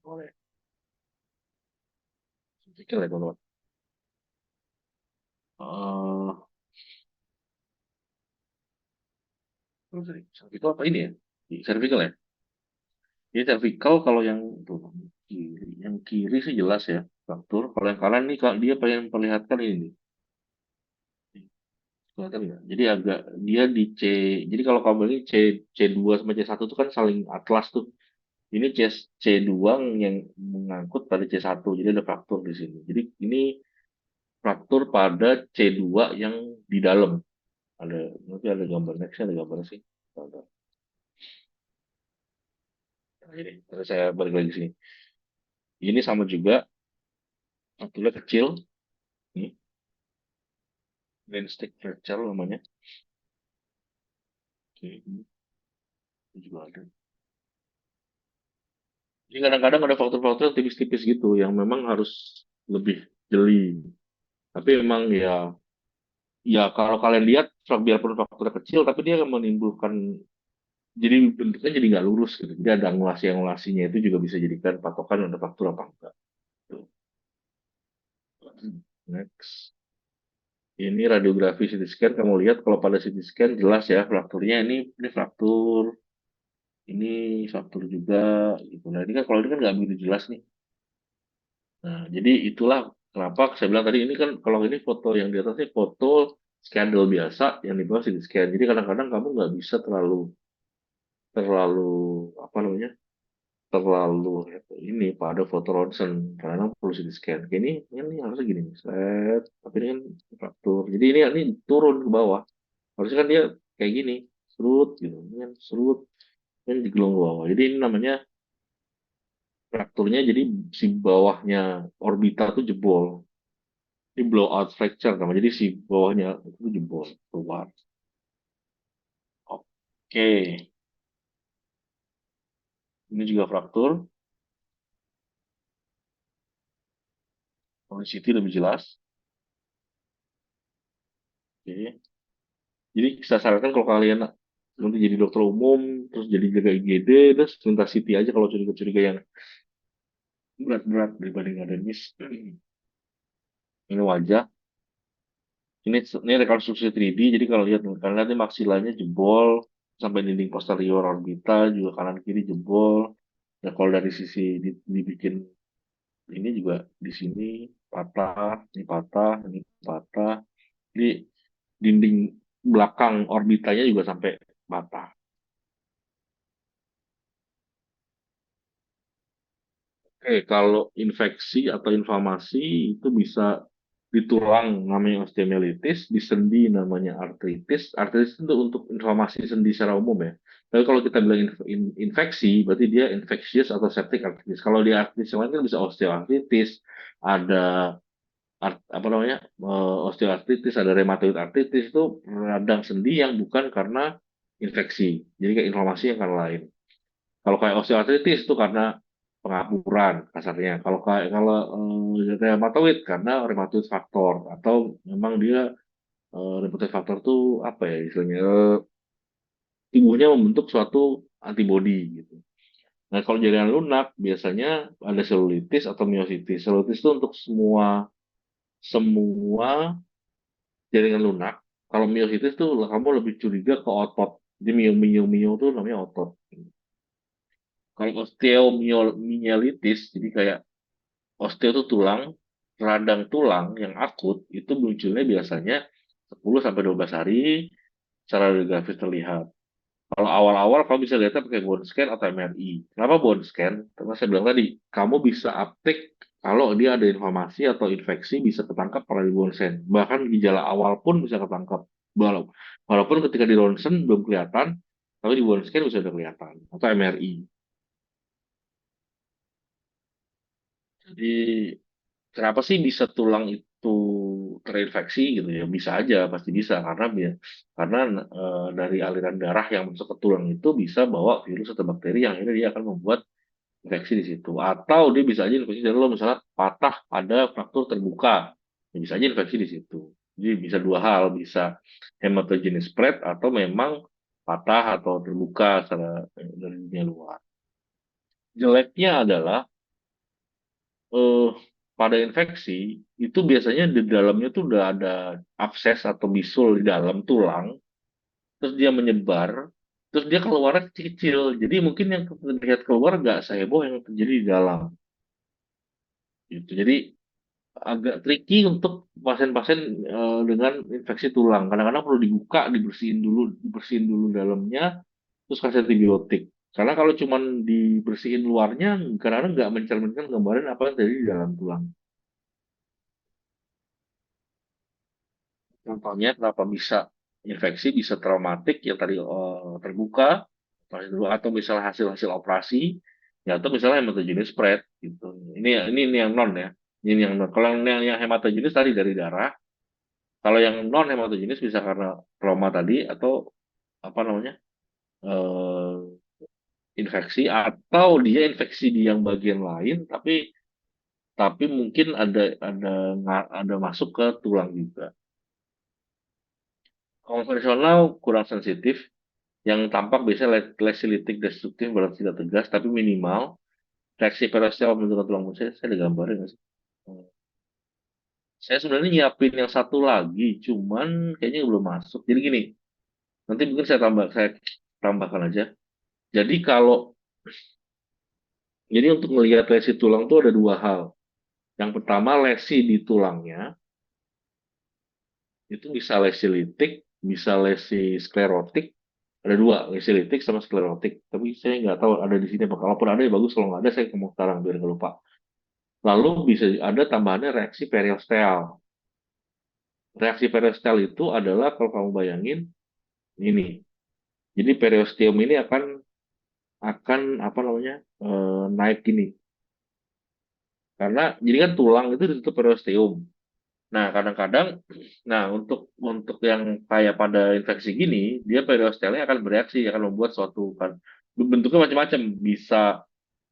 boleh. Cervical ya teman-teman. Cervical apa ini ya? Cervical ya? Jadi cervical kalau yang tuh, yang kiri sih jelas ya fraktur. Kalau yang kanan nih kalau dia pengen perlihatkan ini nih. Kelihatan nggak? Jadi agak dia di C. Jadi kalau kabel ini C2 sama C1 itu kan saling atlas tuh. Ini C2 yang mengangkut pada C1. Jadi ada fraktur di sini. Jadi ini fraktur pada C2 yang di dalam. Ada nanti ada gambar nextnya ada gambar sih. Ada. Nah, ini terus saya balik lagi sini. Ini sama juga frakturnya kecil. Ini Green stick fracture namanya. Oke, ini juga ada. Jadi kadang-kadang ada faktor-faktor yang tipis-tipis gitu yang memang harus lebih jeli. Tapi memang ya kalau kalian lihat biarpun faktornya kecil, tapi dia akan menimbulkan jadi bentuknya jadi nggak lurus gitu. Jadi ada angulasi-angulasinya itu juga bisa jadikan patokan ada faktor apa enggak. Tuh. Next. Ini radiografi CT scan kamu lihat kalau pada CT scan jelas ya frakturnya ini fraktur ini fraktur juga gitu. Nah ini kan kalau ini kan nggak begitu jelas nih. Nah, jadi itulah kenapa saya bilang tadi ini kan kalau ini foto yang di atas ini foto skandal biasa yang di bawah CT scan. Jadi kadang-kadang kamu nggak bisa terlalu terlalu apa namanya terlalu ini pada foto ronsen karena perlu CT scan. Ini harusnya gini, set. Tapi ini kan fraktur. Jadi ini turun ke bawah. Harusnya kan dia kayak gini, serut gitu, ini kan serut kan digelung ke bawah. Jadi ini namanya frakturnya jadi si bawahnya orbita tuh jebol. Ini blowout fracture namanya. Jadi si bawahnya itu jebol keluar. Oke, ini juga fraktur. Tonicity lebih jelas. Oke. Jadi saya sarankan kalau kalian nanti jadi dokter umum, terus jadi jaga IGD, terus minta CT aja kalau curiga-curiga yang berat-berat dibanding ademis. Ini wajah. Ini rekonstruksi 3D. Jadi kalau lihat kalian lihat ini maksilanya jebol sampai dinding posterior orbital juga kanan kiri jebol. Nah, kalau dari sisi dibikin ini juga di sini ini patah, di dinding belakang orbitanya juga sampai patah. Oke, kalau infeksi atau inflamasi itu bisa di tulang namanya osteomyelitis, di sendi namanya artritis. Artritis itu untuk inflamasi sendi secara umum ya. Tapi kalau kita bilang infeksi, berarti dia infectious atau septic arthritis. Kalau di artritis yang lain kan bisa osteoartritis, ada apa namanya osteoartritis, ada rheumatoid arthritis itu radang sendi yang bukan karena infeksi. Jadi kayak inflamasi yang karena lain. Kalau kayak osteoartritis itu karena pengapuran kasarnya. Kalau rheumatoid karena rheumatoid faktor atau memang dia rheumatoid faktor tuh apa ya istilahnya tubuhnya membentuk suatu antibodi gitu. Nah, kalau jaringan lunak biasanya ada selulitis atau miositis. Selulitis itu untuk semua semua jaringan lunak. Kalau miositis tuh kamu lebih curiga ke otot. Jadi mio tuh namanya otot. Kalau osteomyelitis, jadi kayak osteo itu tulang, radang tulang yang akut itu munculnya biasanya 10 sampai 12 hari secara radiografis terlihat. Kalau awal-awal kamu bisa lihatnya pakai bone scan atau MRI. Kenapa bone scan? Karena saya bilang tadi, kamu bisa uptake kalau dia ada inflamasi atau infeksi bisa ketangkap pada di bone scan. Bahkan gejala awal pun bisa ketangkap. Walaupun ketika di ronsen belum kelihatan, tapi di bone scan bisa udah kelihatan. Atau MRI. Jadi kenapa sih bisa tulang itu terinfeksi gitu ya? Bisa aja, pasti bisa karena dari aliran darah yang masuk ke tulang itu bisa bawa virus atau bakteri yang akhirnya dia akan membuat infeksi di situ. Atau dia bisa aja infeksi dari lo misalnya patah ada fraktur terbuka, ya bisa aja infeksi di situ. Jadi bisa dua hal, bisa hematogenous spread atau memang patah atau terbuka dari dunia luar. Jeleknya adalah eh, pada infeksi itu biasanya di dalamnya tuh udah ada abses atau bisul di dalam tulang, terus dia menyebar, terus dia keluarnya kecil-kecil. Jadi mungkin yang terlihat keluar nggak seheboh yang terjadi di dalam. Gitu. Jadi agak tricky untuk pasien-pasien dengan infeksi tulang. Kadang-kadang perlu dibuka, dibersihin dulu dalamnya, terus kasih antibiotik. Karena kalau cuman dibersihin luarnya, kadang-kadang nggak mencerminkan gambaran apa yang terjadi di dalam tulang. Contohnya kenapa bisa infeksi, bisa traumatik yang tadi terbuka, atau misalnya hasil-hasil operasi, ya atau misalnya hematogenous spread gitu. Ini yang non ya. Ini yang non. Kalau yang hematogenous tadi dari darah, kalau yang non hematogenous bisa karena trauma tadi atau apa namanya eh, infeksi atau dia infeksi di yang bagian lain, tapi mungkin ada masuk ke tulang juga. Konvensional kurang sensitif, yang tampak biasanya lesi litik destruktif berarti tidak tegas, tapi minimal. Reaksi periosteal pembentukan tulang musik, saya ada gambarnya nggak sih? Hmm. Saya sebenarnya nyiapin yang satu lagi, cuman kayaknya belum masuk. Jadi gini, nanti mungkin saya tambahkan aja. Jadi jadi untuk melihat lesi tulang itu ada dua hal. Yang pertama lesi di tulangnya, itu bisa lesi litik, bisa lesi sklerotik. Ada dua, lesi litik sama sklerotik. Tapi saya nggak tahu ada di sini apa. Kalaupun ada ya bagus, kalau nggak ada saya ngomong sekarang biar nggak lupa. Lalu bisa ada tambahannya reaksi periosteal. Reaksi periosteal itu adalah kalau kamu bayangin ini. Jadi periosteum ini akan apa namanya naik gini. Karena jadi kan tulang itu ditutup periosteum. Nah kadang-kadang, nah untuk yang kayak pada infeksi gini, dia periostealnya akan bereaksi, akan membuat suatu kan bentuknya macam-macam. Bisa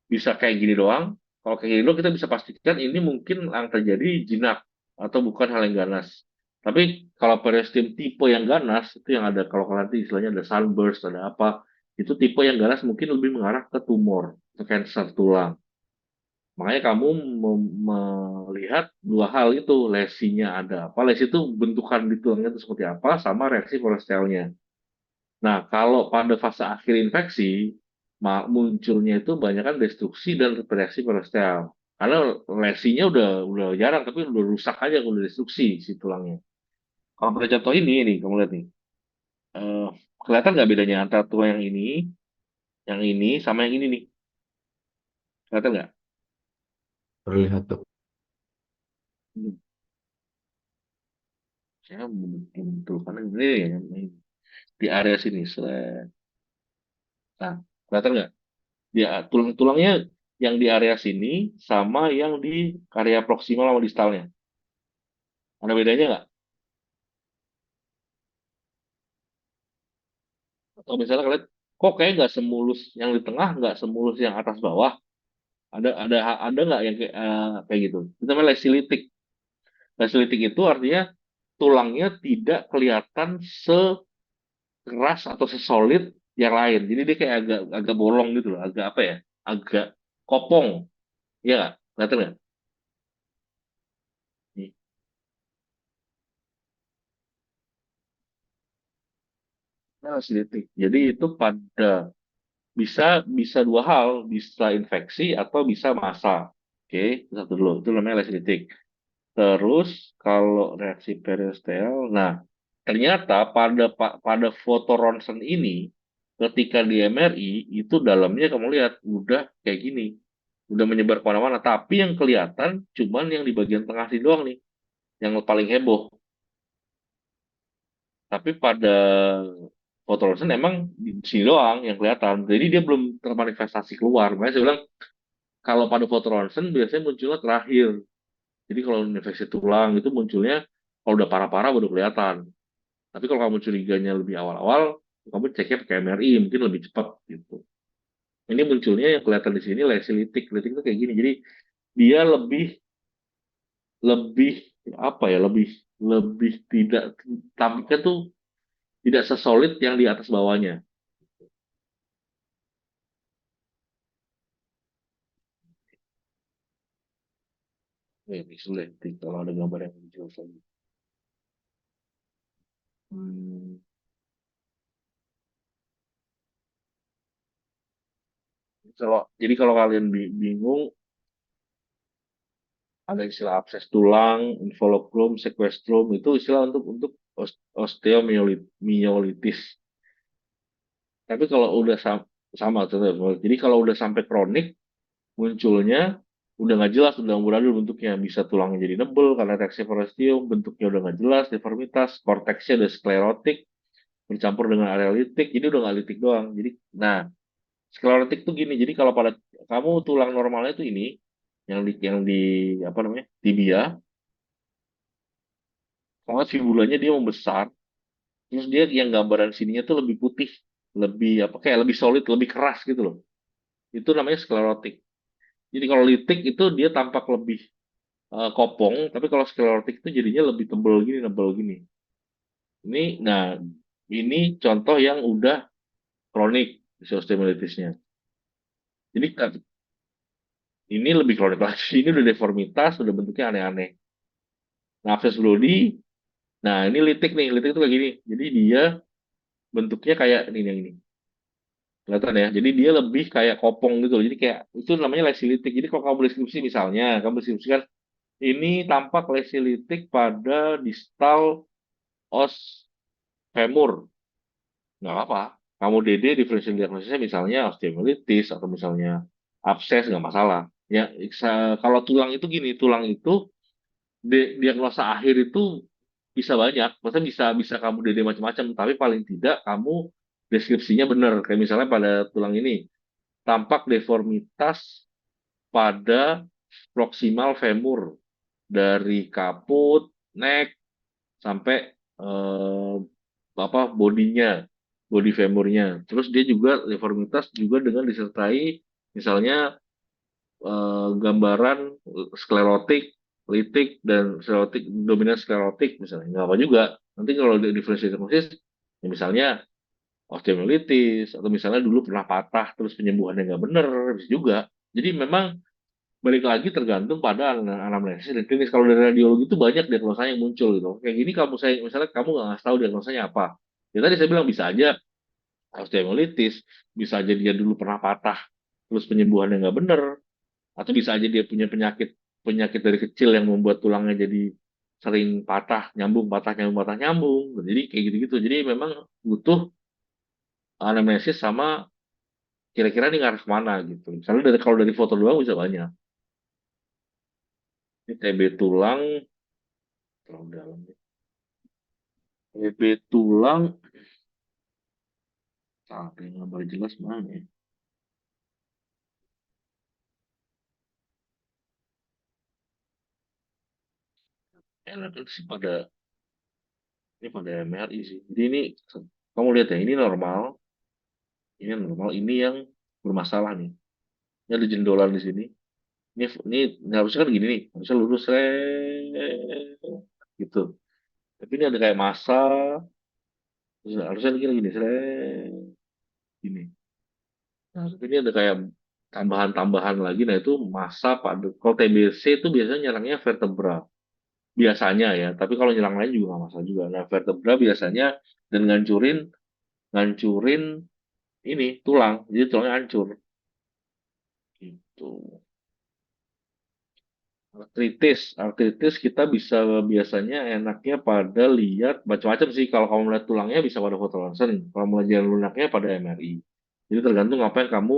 bisa kayak gini doang. Kalau kayak gini doang kita bisa pastikan ini mungkin yang terjadi jinak atau bukan hal yang ganas. Tapi kalau periostem tipe yang ganas itu yang ada kalau nanti istilahnya ada sunburst, ada apa, itu tipe yang ganas mungkin lebih mengarah ke tumor, ke kanker tulang. Makanya kamu melihat dua hal itu, lesinya ada apa, lesi itu bentukan di tulangnya itu seperti apa, sama reaksi kolesterolnya. Nah, kalau pada fase akhir infeksi, munculnya itu banyak kan destruksi dan reaksi kolesterol. Karena lesinya udah jarang, tapi udah rusak aja, udah destruksi si tulangnya. Kalau pada contoh ini nih, kamu lihat nih, eh, kelihatan nggak bedanya antara tulang yang ini sama yang ini nih? Kelihatan nggak? Terlihat tuh. Hmm, saya betul karena ini ya, di area sini. Nah, kelihatan nggak? Dia tulang-tulangnya yang di area sini sama yang di area proksimal sama distalnya. Ada bedanya nggak? Atau misalnya kalian kok kayak nggak semulus yang di tengah, nggak semulus yang atas bawah? Ada nggak yang kayak gitu? Itu namanya lesilitik. Lesilitik itu artinya tulangnya tidak kelihatan sekeras atau sesolid yang lain. Jadi dia kayak agak agak bolong gitu loh, agak apa ya? Agak kopong, ya nggak? Kelihatan nggak? Nih, nah, lesilitik. Jadi itu pada bisa bisa dua hal, bisa infeksi atau bisa massa. Oke, itu satu dulu. Itu namanya lesilitik. Terus kalau reaksi periosteal, nah ternyata pada foto ronsen ini ketika di MRI itu dalamnya kamu lihat udah kayak gini, udah menyebar kemana-mana. Tapi yang kelihatan cuman yang di bagian tengah sini doang nih, yang paling heboh. Tapi pada foto ronsen emang di sini doang yang kelihatan. Jadi dia belum termanifestasi keluar. Makanya saya bilang kalau pada foto ronsen biasanya munculnya terakhir. Jadi kalau infeksi tulang itu munculnya kalau udah parah-parah baru kelihatan. Tapi kalau kamu curiganya lebih awal-awal, kamu ceknya pakai MRI, mungkin lebih cepat gitu. Ini munculnya yang kelihatan di sini lesilitik. Lesilitik itu kayak gini. Jadi dia lebih lebih apa ya? Lebih tidak tampaknya tuh tidak sesolid yang di atas bawahnya. Ini sulit. Kalau ada gambar yang lebih jelas lagi. Hmm. Jadi kalau kalian bingung, ada istilah abses tulang, involucrum, sequestrum, itu istilah untuk osteomyelitis. Tapi kalau udah sama tetap. Jadi kalau udah sampai kronik, munculnya udah nggak jelas, udah amburadul bentuknya. Bisa tulangnya jadi nebel karena reaksi forestium, bentuknya udah nggak jelas, deformitas, korteksnya udah sklerotik, bercampur dengan area litik, jadi udah nggak litik doang. Jadi, nah, sklerotik tuh gini, jadi kalau pada kamu tulang normalnya tuh ini, yang di apa namanya, tibia, kalau fibulanya dia membesar, terus dia yang gambaran sininya tuh lebih putih, lebih apa kayak lebih solid, lebih keras gitu loh. Itu namanya sklerotik. Jadi kalau litik itu dia tampak lebih kopong, tapi kalau sklerotik itu jadinya lebih tebel gini, tebel gini. Nah, ini contoh yang udah kronik osteomyelitisnya. Jadi ini lebih kronik lagi. Ini udah deformitas, udah bentuknya aneh-aneh. Nah, abscess Brody, nah ini litik nih, litik itu kayak gini. Jadi dia bentuknya kayak ini yang ini. Kelihatan ya. Jadi dia lebih kayak kopong gitu loh. Jadi kayak itu namanya lesi litik. Jadi kalau kamu deskripsi misalnya, kamu deskripsikan ini tampak lesi litik pada distal os femur. Nggak apa-apa. Kamu DD differential diagnosisnya misalnya osteomyelitis atau misalnya abses nggak masalah. Ya, kalau tulang itu gini, tulang itu diagnosa akhir itu bisa banyak. Maksudnya bisa bisa kamu DD macam-macam, tapi paling tidak kamu deskripsinya benar. Kayak misalnya pada tulang ini tampak deformitas pada proksimal femur dari kaput, neck sampai eh, apa bodinya, body femurnya. Terus dia juga deformitas juga dengan disertai misalnya gambaran sklerotik, litik dan sklerotik dominan sklerotik misalnya. Nggak apa juga. Nanti kalau di differential diagnosis, ya misalnya osteomyelitis atau misalnya dulu pernah patah terus penyembuhannya nggak bener bisa juga. Jadi memang balik lagi tergantung pada anamnesis dan klinis. Kalau dari radiologi itu banyak diagnosanya yang muncul gitu. Kayak gini kamu saya misalnya kamu nggak ngasih tahu diagnosanya apa. Ya tadi saya bilang bisa aja osteomyelitis, bisa aja dia dulu pernah patah terus penyembuhannya nggak bener, Atau bisa aja dia punya penyakit penyakit dari kecil yang membuat tulangnya jadi sering patah nyambung patah nyambung. Jadi kayak gitu-gitu. Jadi memang butuh anamnesis sama kira-kira ini ngarah kemana gitu. Misalnya dari kalau dari foto doang bisa banyak. Ini TB tulang terlalu dalam. TB tulang, yang gambar jelas mana ya? Enak sih ini pada MRI sih. Jadi ini kamu lihat ya, ini yang bermasalah nih. Ini ada jendolan di sini. Ini harusnya kan gini nih, harusnya lurus gitu. Tapi ini ada kayak masa, terus harusnya gini, gini. Nah, tapi ini ada kayak tambahan-tambahan lagi. Nah itu masa pada kalau TBC itu biasanya nyerangnya vertebra biasanya ya. Tapi kalau nyerang lain juga nggak masalah juga. Nah vertebra biasanya dan ngancurin ngancurin ini tulang, jadi tulangnya hancur. Gitu. Artritis kita bisa biasanya enaknya pada lihat macam-macam sih. Kalau kamu melihat tulangnya bisa pada foto ronsen. Kalau melihat jalan lunaknya pada MRI. Jadi tergantung apa yang kamu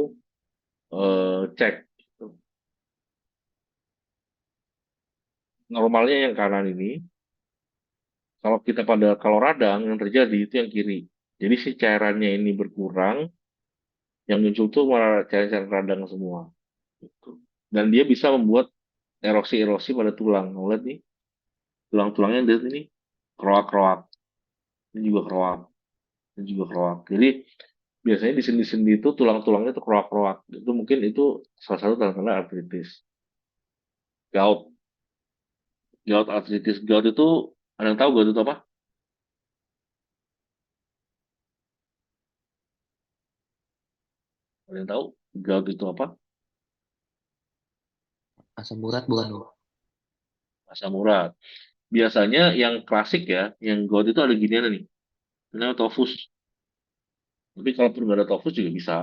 cek. Normalnya yang kanan ini, kalau radang yang terjadi itu yang kiri. Jadi si cairannya ini berkurang, yang muncul tuh malah cairan-cairan radang semua. Gitu. Dan dia bisa membuat erosi-erosi pada tulang. Kamu lihat nih, tulang-tulangnya dari ini keroak-keroak, ini juga keroak. Juga keroak. Jadi biasanya di sendi-sendi itu tulang-tulangnya itu keroak-keroak. Itu mungkin itu salah satu tanda-tanda artritis. Gout, gout artritis. Gout itu ada yang tahu gout itu apa? Ada yang tahu gout itu apa? Asam urat bukan lo? Asam urat. Biasanya yang klasik ya, yang gout itu ada ginian nih. Ini namanya tofus. Tapi kalaupun nggak ada tofus juga bisa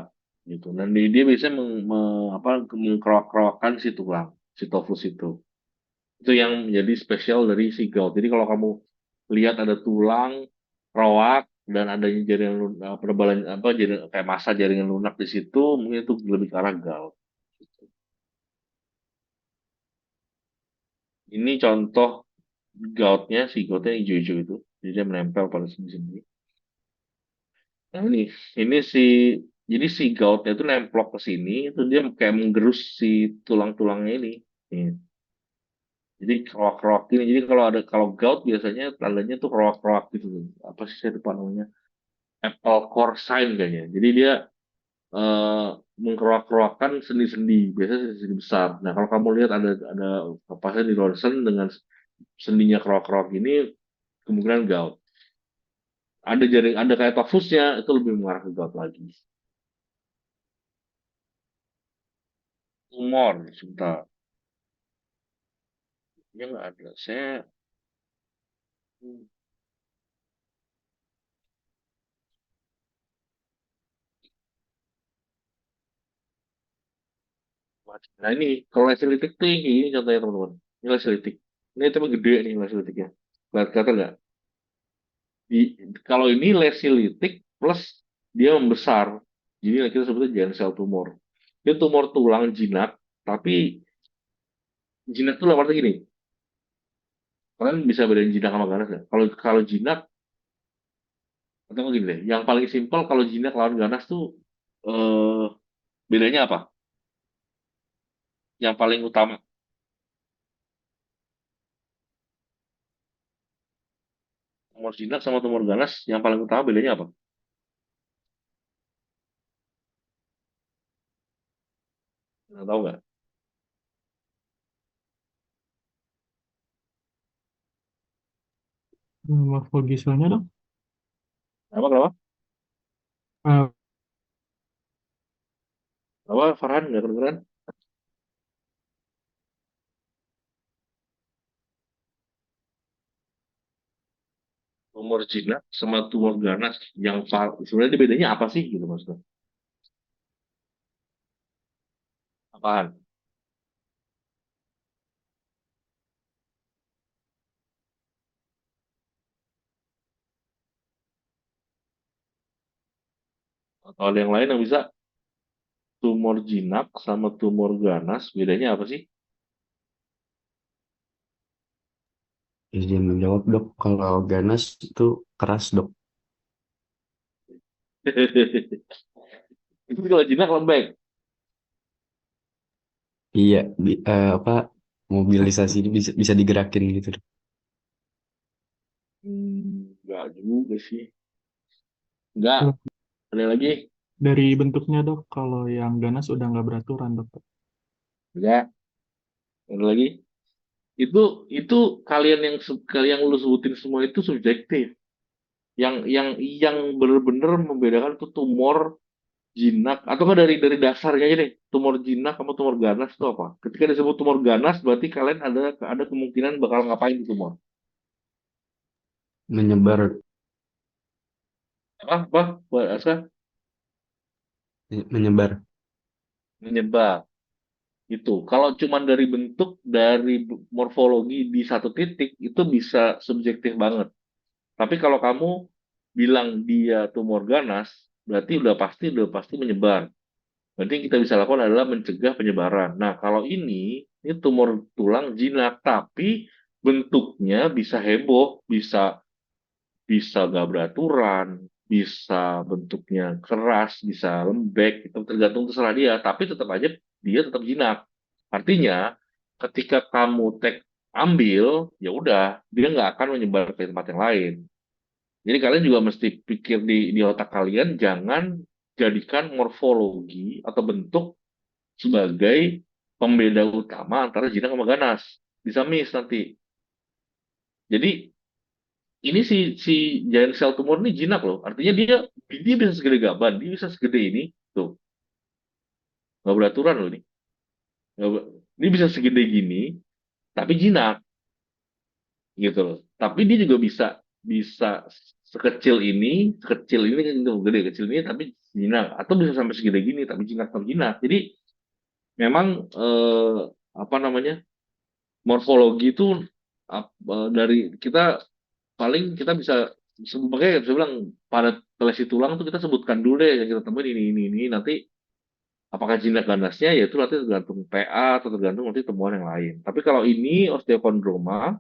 gitu. Dan dia biasanya mengkeroak-keroakkan si tulang, si tofus itu. Itu yang menjadi spesial dari si gout. Jadi kalau kamu lihat ada tulang, roak, dan adanya jaringan perbalan apa jadi kayak masa jaringan lunak di situ, mungkin itu lebih ke arah gout. Ini contoh goutnya hijau-hijau itu. Jadi dia menempel pada sendi-sendi. Nah ini jadi si goutnya itu nemplok ke sini, itu dia kayak menggerus si tulang-tulangnya ini. Nih. Jadi keroak-keroak ini. Jadi kalau gout biasanya tandanya tuh keroak-keroak gitu. Apa sih saya lupa namanya? Apple core sign kayaknya. Jadi dia eh, mengkeroak-keroakkan sendi-sendi, biasanya sendi besar. Nah, kalau kamu lihat ada pasien di ronsen dengan sendinya keroak-keroak ini, kemungkinan gout. Ada kayak tofusnya, itu lebih mengarah ke gout lagi. Tumor, sebentar. Ya nggak ada. Nah ini, kalau lesi litik tuh ini contohnya teman-teman. Ini lesi litik. Ini tapi gede nih lesi litiknya. Kelihatan nggak? Kalau ini lesi litik plus dia membesar. Jadi kita sebutnya giant cell tumor. Dia tumor tulang jinak, tapi jinak tuh artinya gini. Kalian bisa bedain jinak sama ganas nggak? Kalau kalau jinak, atau gini deh. Yang paling simpel kalau jinak lawan ganas tuh eh, bedanya apa? Yang paling utama. Tumor jinak sama tumor ganas, yang paling utama bedanya apa? Nggak tahu nggak? Morfologisnya dong. Kenapa? Ah, Apa Farhan nggak kedengeran? Tumor jinak sama tumor ganas sebenarnya bedanya apa sih gitu maksudnya? Apaan? Kalau ada yang lain yang bisa, tumor jinak sama tumor ganas, bedanya apa sih? Izin menjawab dok, kalau ganas itu keras dok. Itu kalau jinak lembek. Iya, apa mobilisasi ini bisa bisa digerakin gitu dok. Enggak juga sih. Enggak. Kalau Ada lagi? dari bentuknya dok, kalau yang ganas udah nggak beraturan dok. Enggak. Ada lagi? Itu kalian kalian lu sebutin semua itu subjektif. Yang benar-benar membedakan itu tumor jinak atau kan dari dasarnya aja deh. Tumor jinak sama tumor ganas itu apa? Ketika disebut tumor ganas berarti kalian ada kemungkinan bakal ngapain di tumor. Menyebar, Apa? Apa? Buat Aska? menyebar. Menyebar. Itu. Kalau cuma dari bentuk, dari morfologi di satu titik, itu bisa subjektif banget. Tapi kalau kamu bilang dia tumor ganas, berarti udah pasti menyebar. Berarti yang kita bisa lakukan adalah mencegah penyebaran. Nah, kalau ini tumor tulang jinak, tapi bentuknya bisa heboh, bisa bisa nggak beraturan, bisa bentuknya keras, bisa lembek, itu tergantung terserah dia. Tapi tetap aja dia tetap jinak. Artinya, ketika kamu ambil, ya udah, dia nggak akan menyebar ke tempat yang lain. Jadi kalian juga mesti pikir di otak kalian, jangan jadikan morfologi atau bentuk sebagai pembeda utama antara jinak sama ganas. Bisa miss nanti. Jadi ini si giant cell tumor ini jinak loh. Artinya dia bisa segede gaban, dia bisa segede ini. Tuh, nggak beraturan loh ini. Ini bisa segede gini, tapi jinak gitu loh. Tapi dia juga bisa bisa sekecil ini kan itu gede kecil ini tapi jinak atau bisa sampai segede gini tapi jinak atau jinak. Jadi memang apa namanya morfologi itu dari kita paling kita bisa makanya saya bilang pada lesi tulang tuh kita sebutkan dulu deh yang kita temuin ini nanti apakah jinak ganasnya ya itu nanti tergantung PA atau tergantung nanti temuan yang lain. Tapi kalau ini osteokondroma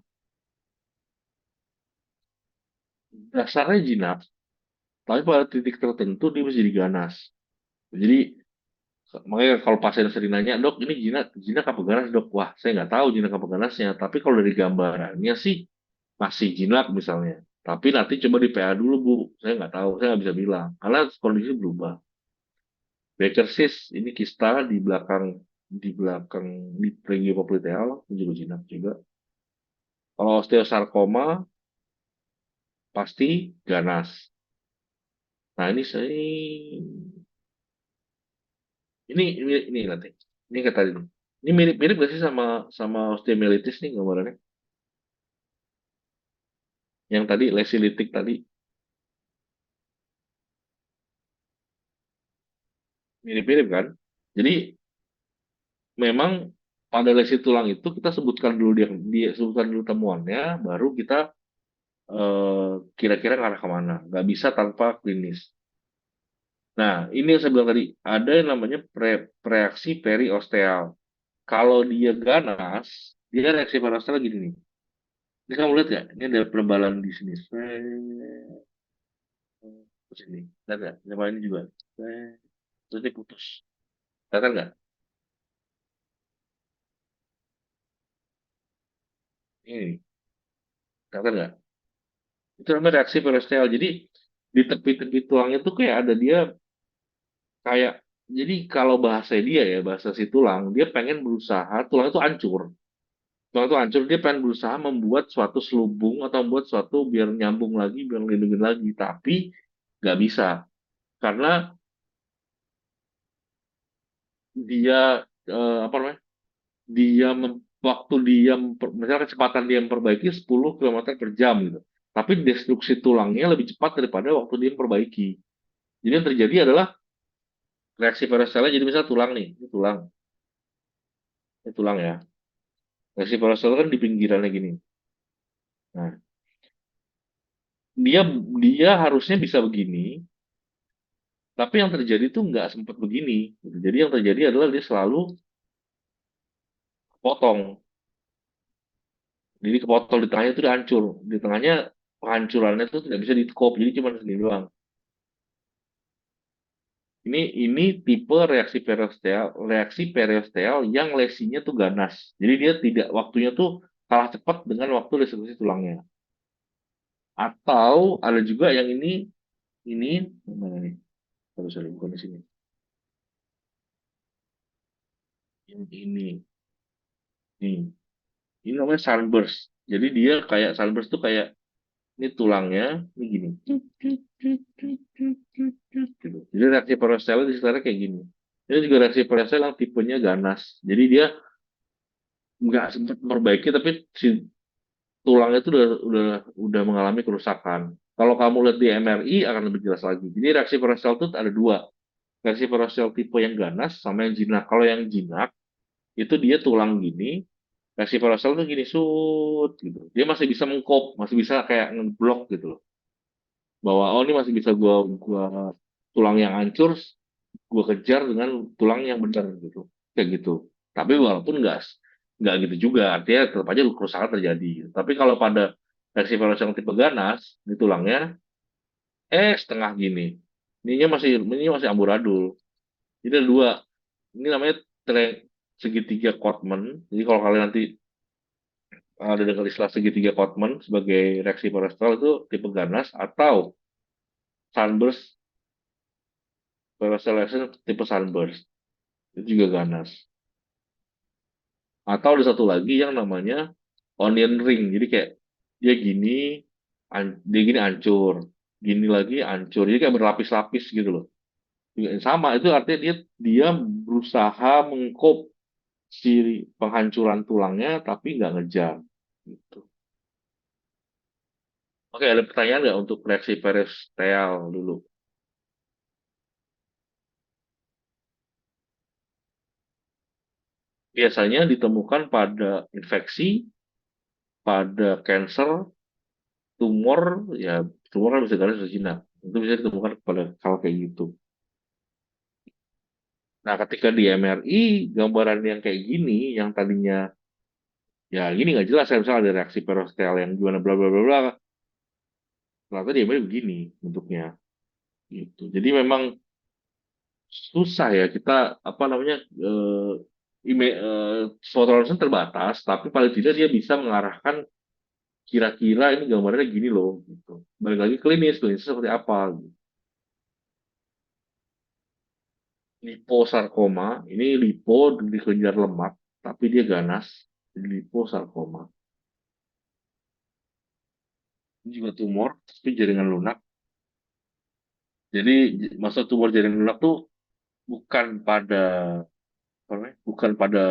dasarnya jinak, tapi pada titik tertentu dia bisa jadi ganas. Jadi makanya kalau pasien sering nanya, dok ini jinak jinak apa ganas dok? Wah saya nggak tahu jinak apa ganasnya. Tapi kalau dari gambarannya sih masih jinak misalnya. Tapi nanti coba di PA dulu Bu, saya nggak tahu, saya nggak bisa bilang karena kondisi berubah. Baker cyst ini kista di belakang di prengiopopliteal ini juga jinak juga. Kalau osteosarkoma pasti ganas. Nah ini nanti ini kata ini mirip-mirip gak sih sama sama osteomyelitis nih gambarannya? Yang tadi lesi litik tadi mirip-mirip kan? Jadi memang pada lesi tulang itu kita sebutkan dulu dia sebutkan dulu temuannya, baru kita kira-kira ngarah kemana. Nggak bisa tanpa klinis. Nah, ini yang saya bilang tadi, ada yang namanya reaksi periosteal. Kalau dia ganas, dia reaksi periosteal gini nih. Ini kamu lihat nggak? Ini ada penebalan di sini. Terus ini, lihat nggak? Sama ini juga. Terus ini putus. Kelihatan nggak? Ini, kelihatan nggak? Itu namanya reaksi periosteal. Jadi di tepi-tepi tulang itu kayak ada dia kayak jadi kalau bahasa dia ya bahasa si tulang dia pengen berusaha tulang itu hancur. Tulang itu hancur dia pengen berusaha membuat suatu selubung atau membuat suatu biar nyambung lagi biar melindungi lagi tapi nggak bisa karena dia apa namanya waktu misalnya kecepatan dia memperbaiki 10 kilometer per jam gitu tapi destruksi tulangnya lebih cepat daripada waktu dia memperbaiki. Jadi yang terjadi adalah reaksi periostealnya jadi misalnya tulang nih ini tulang ya. Reaksi parasol kan di pinggirannya gini. Nah, dia dia harusnya bisa begini, Tapi yang terjadi tuh nggak sempat begini, gitu. Jadi yang terjadi adalah dia selalu potong. Jadi kepotong di tengahnya itu dia hancur. Di tengahnya penghancurannya itu tidak bisa di-scope, jadi cuma segini doang. Ini tipe reaksi periosteal yang lesinya tuh ganas. Jadi dia tidak waktunya tuh kalah cepat dengan waktu restitusi tulangnya. Atau ada juga yang ini mana nih? Sorry, bukan di sini. Ini, nih. Ini namanya sunburst. Jadi dia kayak sunburst tuh kayak ini tulangnya, ini gini. Gitu. Jadi reaksi periosteal di sekitarnya kayak gini. Ini juga reaksi periosteal yang tipenya ganas. Jadi dia nggak sempat memperbaiki, tapi si tulangnya itu udah mengalami kerusakan. Kalau kamu lihat di MRI akan lebih jelas lagi. Jadi reaksi periosteal itu ada dua. Reaksi periosteal tipe yang ganas sama yang jinak. Kalau yang jinak itu dia tulang gini, reaksi periosteal tuh gini sut gitu. Dia masih bisa mengkop, masih bisa kayak ngeblok gitu loh. Bahwa oh ini masih bisa gua tulang yang hancur gua kejar dengan tulang yang benar gitu. Kayak gitu. Tapi walaupun nggak gitu juga, artinya tetap aja kerusakan terjadi. Tapi kalau pada reaksi periosteal tipe ganas di tulangnya setengah gini. Ini masih amburadul. Jadi ada dua. Ini namanya segitiga Codman. Jadi kalau kalian nanti ada dengar istilah segitiga Codman sebagai reaksi periosteal itu tipe ganas atau sunburst periosteal tipe sunburst itu juga ganas. Atau ada satu lagi yang namanya onion ring. Jadi kayak dia gini, dia gini hancur, gini lagi hancur. Jadi kayak berlapis-lapis gitu loh. Sama itu artinya dia berusaha mengkop si penghancuran tulangnya tapi nggak ngejar. Gitu. Oke, ada pertanyaan nggak untuk reaksi periosteal dulu? Biasanya ditemukan pada infeksi, pada cancer, tumor, ya tumor kan bisa ganas bisa jinak. Itu bisa ditemukan pada hal kayak gitu. Nah, ketika di MRI, gambaran yang kayak gini, yang tadinya ya gini nggak jelas, ya, misalnya ada reaksi periosteal yang gimana bla bla bla bla, ternyata di MRI begini bentuknya, gitu. Jadi memang susah ya kita apa namanya suatu ronsen terbatas, tapi paling tidak dia bisa mengarahkan kira-kira ini gambarnya gini loh, gitu. Balik lagi klinis seperti apa? Gitu. Liposarkoma, ini lipo dikejar lemak, tapi dia ganas, jadi liposarkoma. Ini juga tumor, tapi jaringan lunak. Jadi masa tumor jaringan lunak tuh bukan pada apa namanya, bukan pada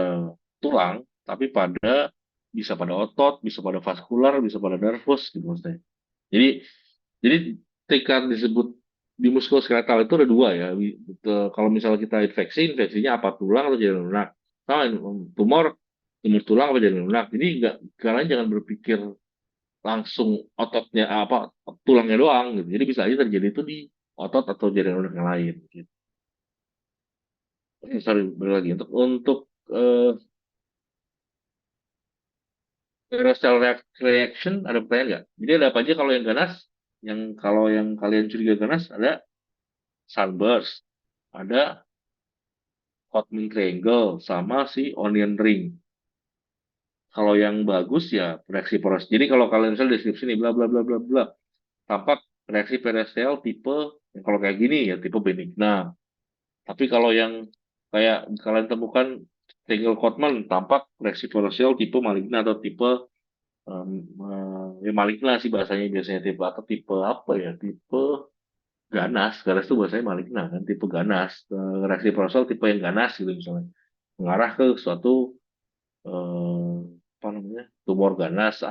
tulang, tapi bisa pada otot, bisa pada vaskular, bisa pada nervus gitu maksudnya. Jadi jadi ketika disebut di muskuloskeletal itu ada dua ya. Kalau misalnya kita infeksinya apa tulang atau jaringan lunak. Sama tumor, tumor tulang apa jaringan lunak. Jadi nggak kalian jangan berpikir langsung ototnya apa tulangnya doang gitu. Jadi bisa aja terjadi itu di otot atau jaringan lunak yang lain. Gitu. Sorry, balik lagi untuk eh, cell reaction ada pertanyaan nggak? Jadi ada apa aja kalau yang ganas? Kalau yang kalian curiga ganas ada sunburst, ada Hotman triangle, sama si onion ring. Kalau yang bagus ya reaksi poros. Jadi kalau kalian misalnya deskripsi nih bla bla bla bla bla, tampak reaksi periosteal tipe yang kalau kayak gini ya tipe benigna. Tapi kalau yang kayak kalian temukan triangle Codman tampak reaksi periosteal tipe maligna atau tipe ya maligna sih bahasanya biasanya tipe atau tipe apa ya tipe ganas itu bahasanya maligna kan tipe ganas. Reaksi periosteal tipe yang ganas gitu misalnya mengarah ke suatu eh, apa namanya tumor ganas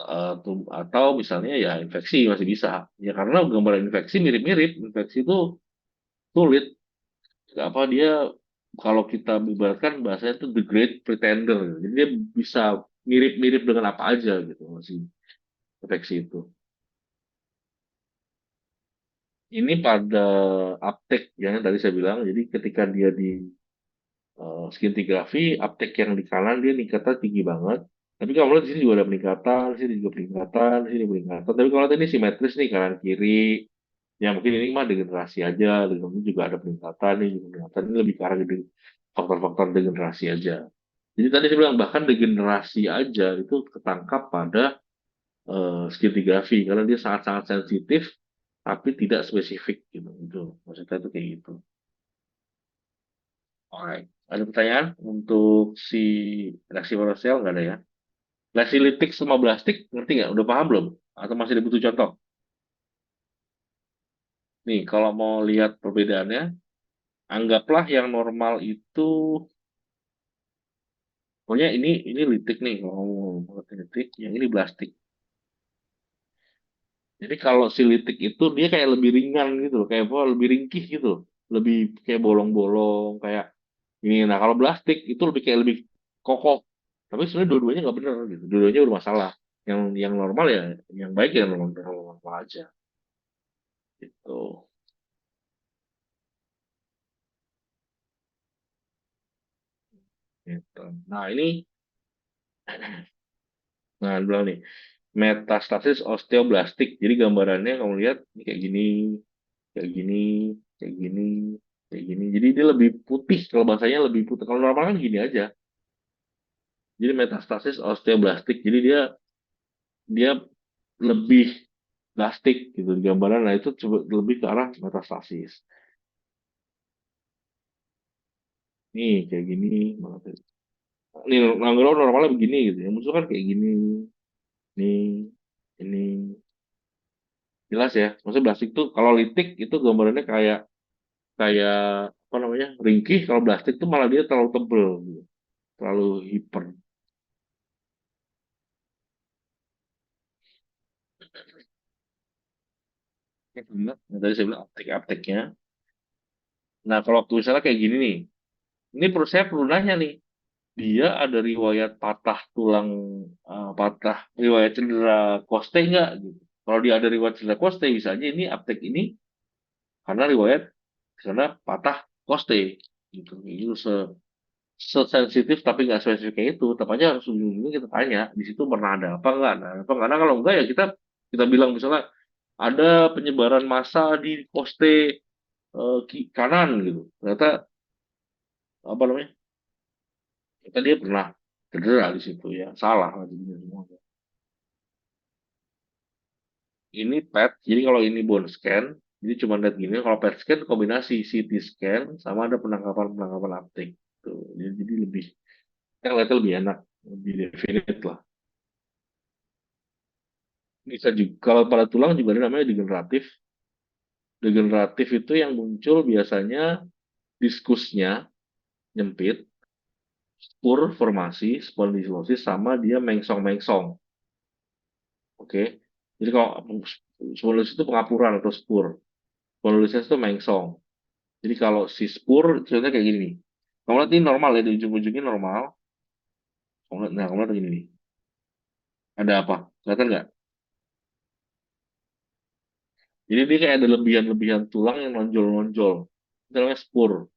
atau misalnya ya infeksi masih bisa ya karena gambaran infeksi mirip-mirip infeksi itu sulit apa dia kalau kita ibaratkan bahasanya itu the great pretender jadi dia bisa mirip-mirip dengan apa aja gitu masih infeksi itu Ini pada uptake ya, yang tadi saya bilang. Jadi ketika dia di scintigraphy, uptake yang di kanan dia meningkatnya tinggi banget. Tapi kalau lihat di sini juga ada peningkatan, di sini juga peningkatan, di sini peningkatan. Tapi kalau lihat ini simetris nih kanan kiri, ya mungkin ini mah degenerasi aja. Ini juga ada peningkatan nih, juga peningkatan ini lebih ke arah faktor-faktor degenerasi aja. Jadi tadi saya bilang bahkan degenerasi aja itu ketangkap pada scintigraphy karena dia sangat-sangat sensitif tapi tidak spesifik gitu. Itu maksudnya itu kayak gitu. Alright. Ada pertanyaan untuk si reaksi parosial nggak ada ya? Reaksi litik sama blastik ngerti nggak? Udah paham belum? Atau masih ada butuh contoh? Nih, kalau mau lihat perbedaannya, anggaplah yang normal itu, pokoknya ini litik nih, kalau mau ngerti litik, yang ini blastik. Jadi kalau si litik itu dia kayak lebih ringan gitu loh, kayak apa, lebih ringkih gitu loh. Lebih kayak bolong-bolong, kayak ini. Nah, kalau plastik itu lebih kayak lebih kokoh. Tapi sebenarnya dua-duanya nggak bener gitu. Dua-duanya bermasalah. Yang normal ya, yang baik ya normal, normal, normal aja gitu. Gitu. Nah, ini nah bilang nih metastasis osteoblastik. Jadi gambarannya kamu lihat ini kayak gini, kayak gini, kayak gini, kayak gini. Jadi dia lebih putih kalau bahasanya lebih putih. Kalau normal kan gini aja. Jadi metastasis osteoblastik. Jadi dia dia lebih plastik gitu di gambaran. Nah itu coba lebih ke arah metastasis. Nih kayak gini. Nih normalnya begini gitu. Yang muncul kan kayak gini. Nih ini jelas ya. Maksudnya plastik tuh kalau litik itu gambarannya kayak kayak apa namanya ringkih. Kalau plastik tuh malah dia terlalu tebel gitu. Terlalu hiper. Yang tadi saya bilang aptek-apteknya. Nah kalau waktu misalnya kayak gini nih. Ini perlu saya perlu nanya nih. Dia ada riwayat patah tulang, patah riwayat cedera koste nggak gitu. Kalau dia ada riwayat cedera koste, bisa aja ini aptek ini karena riwayat karena patah koste gitu. Itu sensitif tapi nggak spesifik kayak itu. Tepatnya harus ujung-ujungnya kita tanya di situ pernah ada apa nggak. Nah, apa karena kalau enggak ya kita kita bilang misalnya ada penyebaran massa di koste kanan gitu. Ternyata apa namanya? Ternyata dia pernah cedera di situ ya. Salah lah jadinya semua. Ini PET, jadi kalau ini bone scan, jadi cuma lihat gini. Kalau PET scan kombinasi CT scan sama ada penangkapan-penangkapan aptik. Tuh, jadi lebih, yang lihatnya lebih enak, lebih definite lah. Bisa juga, kalau pada tulang juga ada namanya degeneratif. Degeneratif itu yang muncul biasanya diskusnya nyempit, spur formasi, spondylosis, sama dia mengsong-mengsong. Oke. Jadi kalau spondylosis itu pengapuran atau spur. Spondylosis itu mengsong. Jadi kalau si spur, contohnya kayak gini nih. Kamu lihat ini normal ya, di ujung-ujungnya normal. Kamu lihat gini nih. Ada apa? Kelihatan nggak? Jadi dia kayak ada lebihan-lebihan tulang yang nonjol-nonjol. Itu namanya spur.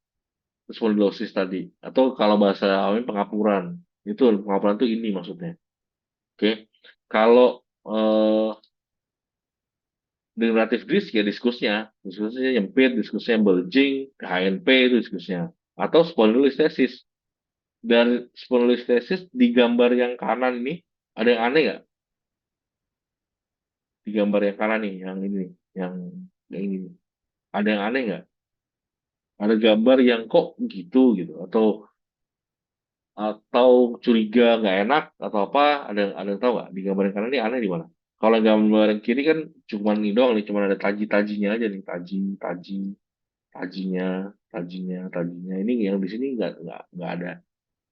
Spondylosis tadi. Atau kalau bahasa awamnya pengapuran. Itu pengapuran itu ini maksudnya. Oke. Kalau eh, degeneratif disk ya diskusnya. Diskusnya nyempit, diskusnya bulging, HNP itu diskusnya. Atau spondylolisthesis. Dan spondylolisthesis di gambar yang kanan ini, ada yang aneh nggak? Di gambar yang kanan nih, yang ini, yang yang ini. Ada yang aneh nggak? Ada gambar yang kok gitu gitu, atau curiga nggak enak atau apa? Ada yang tahu nggak? Di gambar yang kanan ini aneh di mana? Kalau yang gambar yang kiri kan cuma ini doang nih, cuma ada taji-tajinya aja nih, taji, taji, tajinya, tajinya, tajinya. Ini yang di sini nggak ada.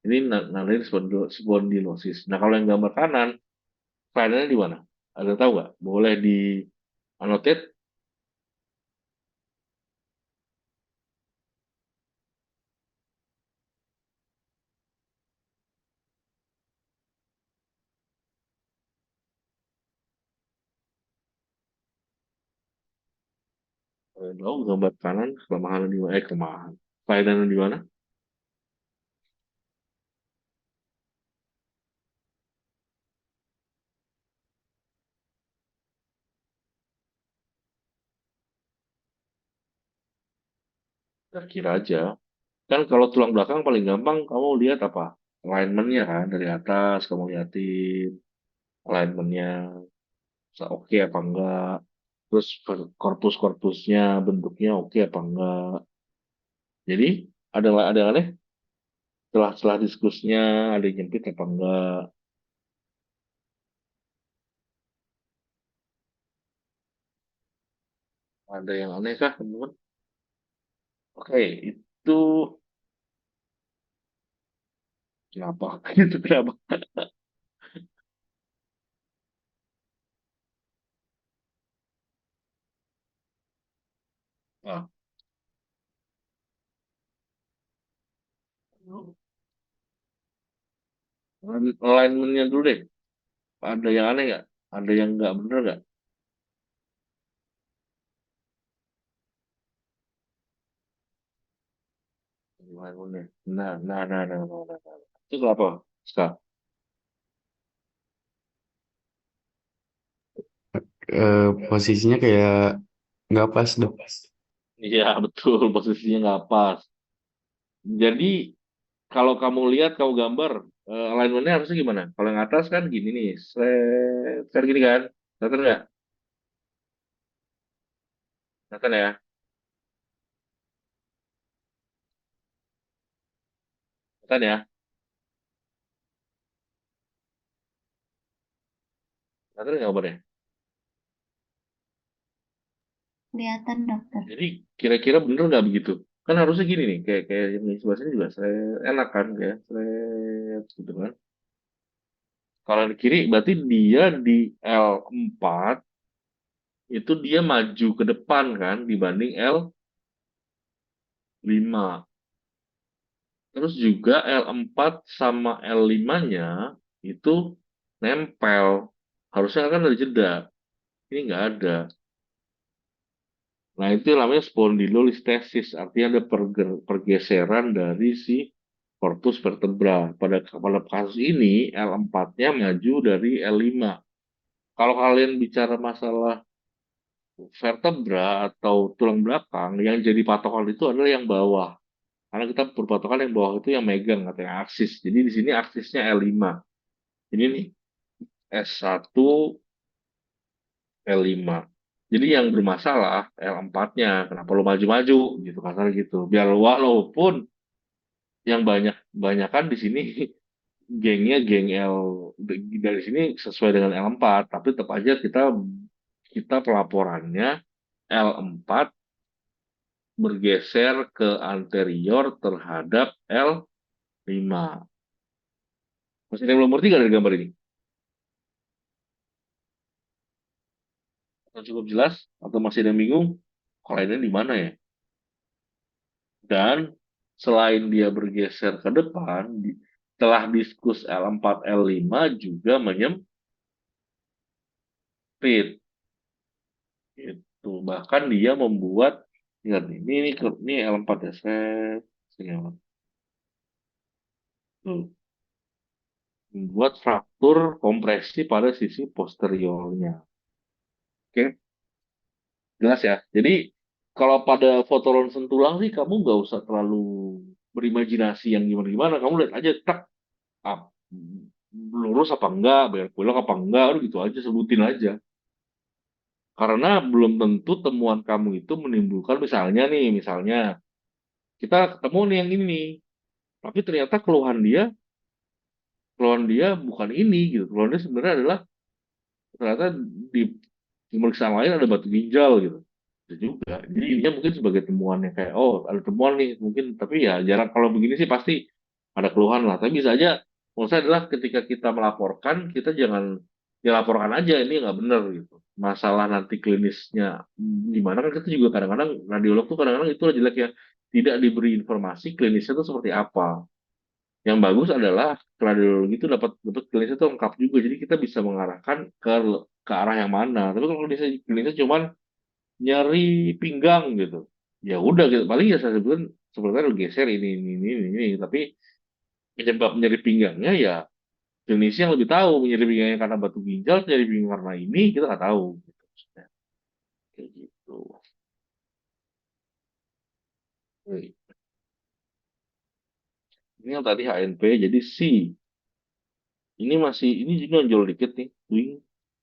Ini nandain spondylosis. Nah kalau yang gambar kanan, keadaannya di mana? Ada yang tahu nggak? Boleh di annotate. Tahu gambar kanan kelemahan di mana? Kelemahan. Kelainan di mana? Nah, kira aja. Kan kalau tulang belakang paling gampang kamu lihat apa? Alignment-nya kan dari atas kamu liatin alignment-nya oke apa enggak. Terus korpus-korpusnya bentuknya oke apa enggak. Jadi ada yang aneh setelah diskusnya ada yang jepit apa enggak. Ada yang aneh kah teman-teman? Oke, itu kenapa? Itu kenapa? Ah, alignment-nya dulu deh. Ada yang aneh nggak? Ada yang nggak bener nggak? Alignment-nya. Nah. Itu kenapa? Ska? Posisinya kayak nggak pas dok. Iya, betul. Posisinya nggak pas. Jadi, kalau kamu lihat, kamu gambar, alignment-nya harusnya gimana? Kalau yang atas kan gini nih. Kan gini kan? Kelihatan nggak? Kelihatan ya? Kelihatan ya? Kelihatan nggak gambarnya? Kelihatan dokter. Jadi, kira-kira bener nggak begitu? Kan harusnya gini nih. Kayak yang di sebelah sini juga. Enak kan? Ya? Gitu kan? Kalau yang di kiri, berarti dia di L4 itu dia maju ke depan kan dibanding L5. Terus juga L4 sama L5-nya itu nempel. Harusnya kan ada jeda. Ini nggak ada. Nah, itu namanya spondylolisthesis. Artinya ada pergeseran dari si corpus vertebra. Pada kasus ini, L4-nya maju dari L5. Kalau kalian bicara masalah vertebra atau tulang belakang, yang jadi patokan itu adalah yang bawah. Karena kita berpatokan yang bawah itu yang megang, katanya aksis. Jadi di sini aksisnya L5. Ini nih S1, L5. Jadi yang bermasalah L4-nya. Kenapa lo maju-maju gitu kasar gitu. Biar walaupun yang banyakan di sini gengnya geng L dari sini sesuai dengan L4, tapi tetap aja kita kita pelaporannya L4 bergeser ke anterior terhadap L5. Masih ada yang belum ngerti nggak dari gambar ini? Atau cukup jelas? Atau masih ada yang bingung? Kliennya di mana ya? Dan selain dia bergeser ke depan, telah diskus L4, L5 juga menyempit. Itu bahkan dia membuat, ingat nih, ini L4 ya, tuh, membuat fraktur kompresi pada sisi posteriornya. Oke, jelas ya. Jadi kalau pada foto ronsen tulang sih kamu nggak usah terlalu berimajinasi yang gimana-gimana. Kamu lihat aja, tak, ah, lurus apa enggak, belok apa enggak, udah gitu aja, sebutin aja. Karena belum tentu temuan kamu itu menimbulkan, misalnya kita ketemu nih yang ini nih, tapi ternyata keluhan dia bukan ini gitu. Keluhan dia sebenarnya adalah ternyata di pemeriksaan lain ada batu ginjal gitu. Itu juga. Jadi dia mungkin sebagai temuannya kayak, oh ada temuan nih mungkin, tapi ya jarang kalau begini sih pasti ada keluhan lah. Tapi bisa aja, menurut saya adalah ketika kita melaporkan, kita jangan dilaporkan aja ini nggak benar gitu. Masalah nanti klinisnya gimana kan kita juga kadang-kadang radiolog tuh kadang-kadang itu jelek ya, tidak diberi informasi klinisnya itu seperti apa. Yang bagus adalah radiologi itu dapat dapat klinisnya itu lengkap juga, jadi kita bisa mengarahkan ke arah yang mana. Tapi kalau klinisnya cuman nyeri pinggang gitu. Ya udah gitu. Paling ya saya sebutkan sebenarnya udah geser ini. Tapi penyebab nyeri pinggangnya ya Indonesia yang lebih tahu nyeri pinggangnya karena batu ginjal, nyeri pinggang karena ini kita nggak tahu. Gitu. Maksudnya. Kayak gitu. Oke. Ini yang tadi HNP jadi C. Ini juga nonjol dikit nih. Wing.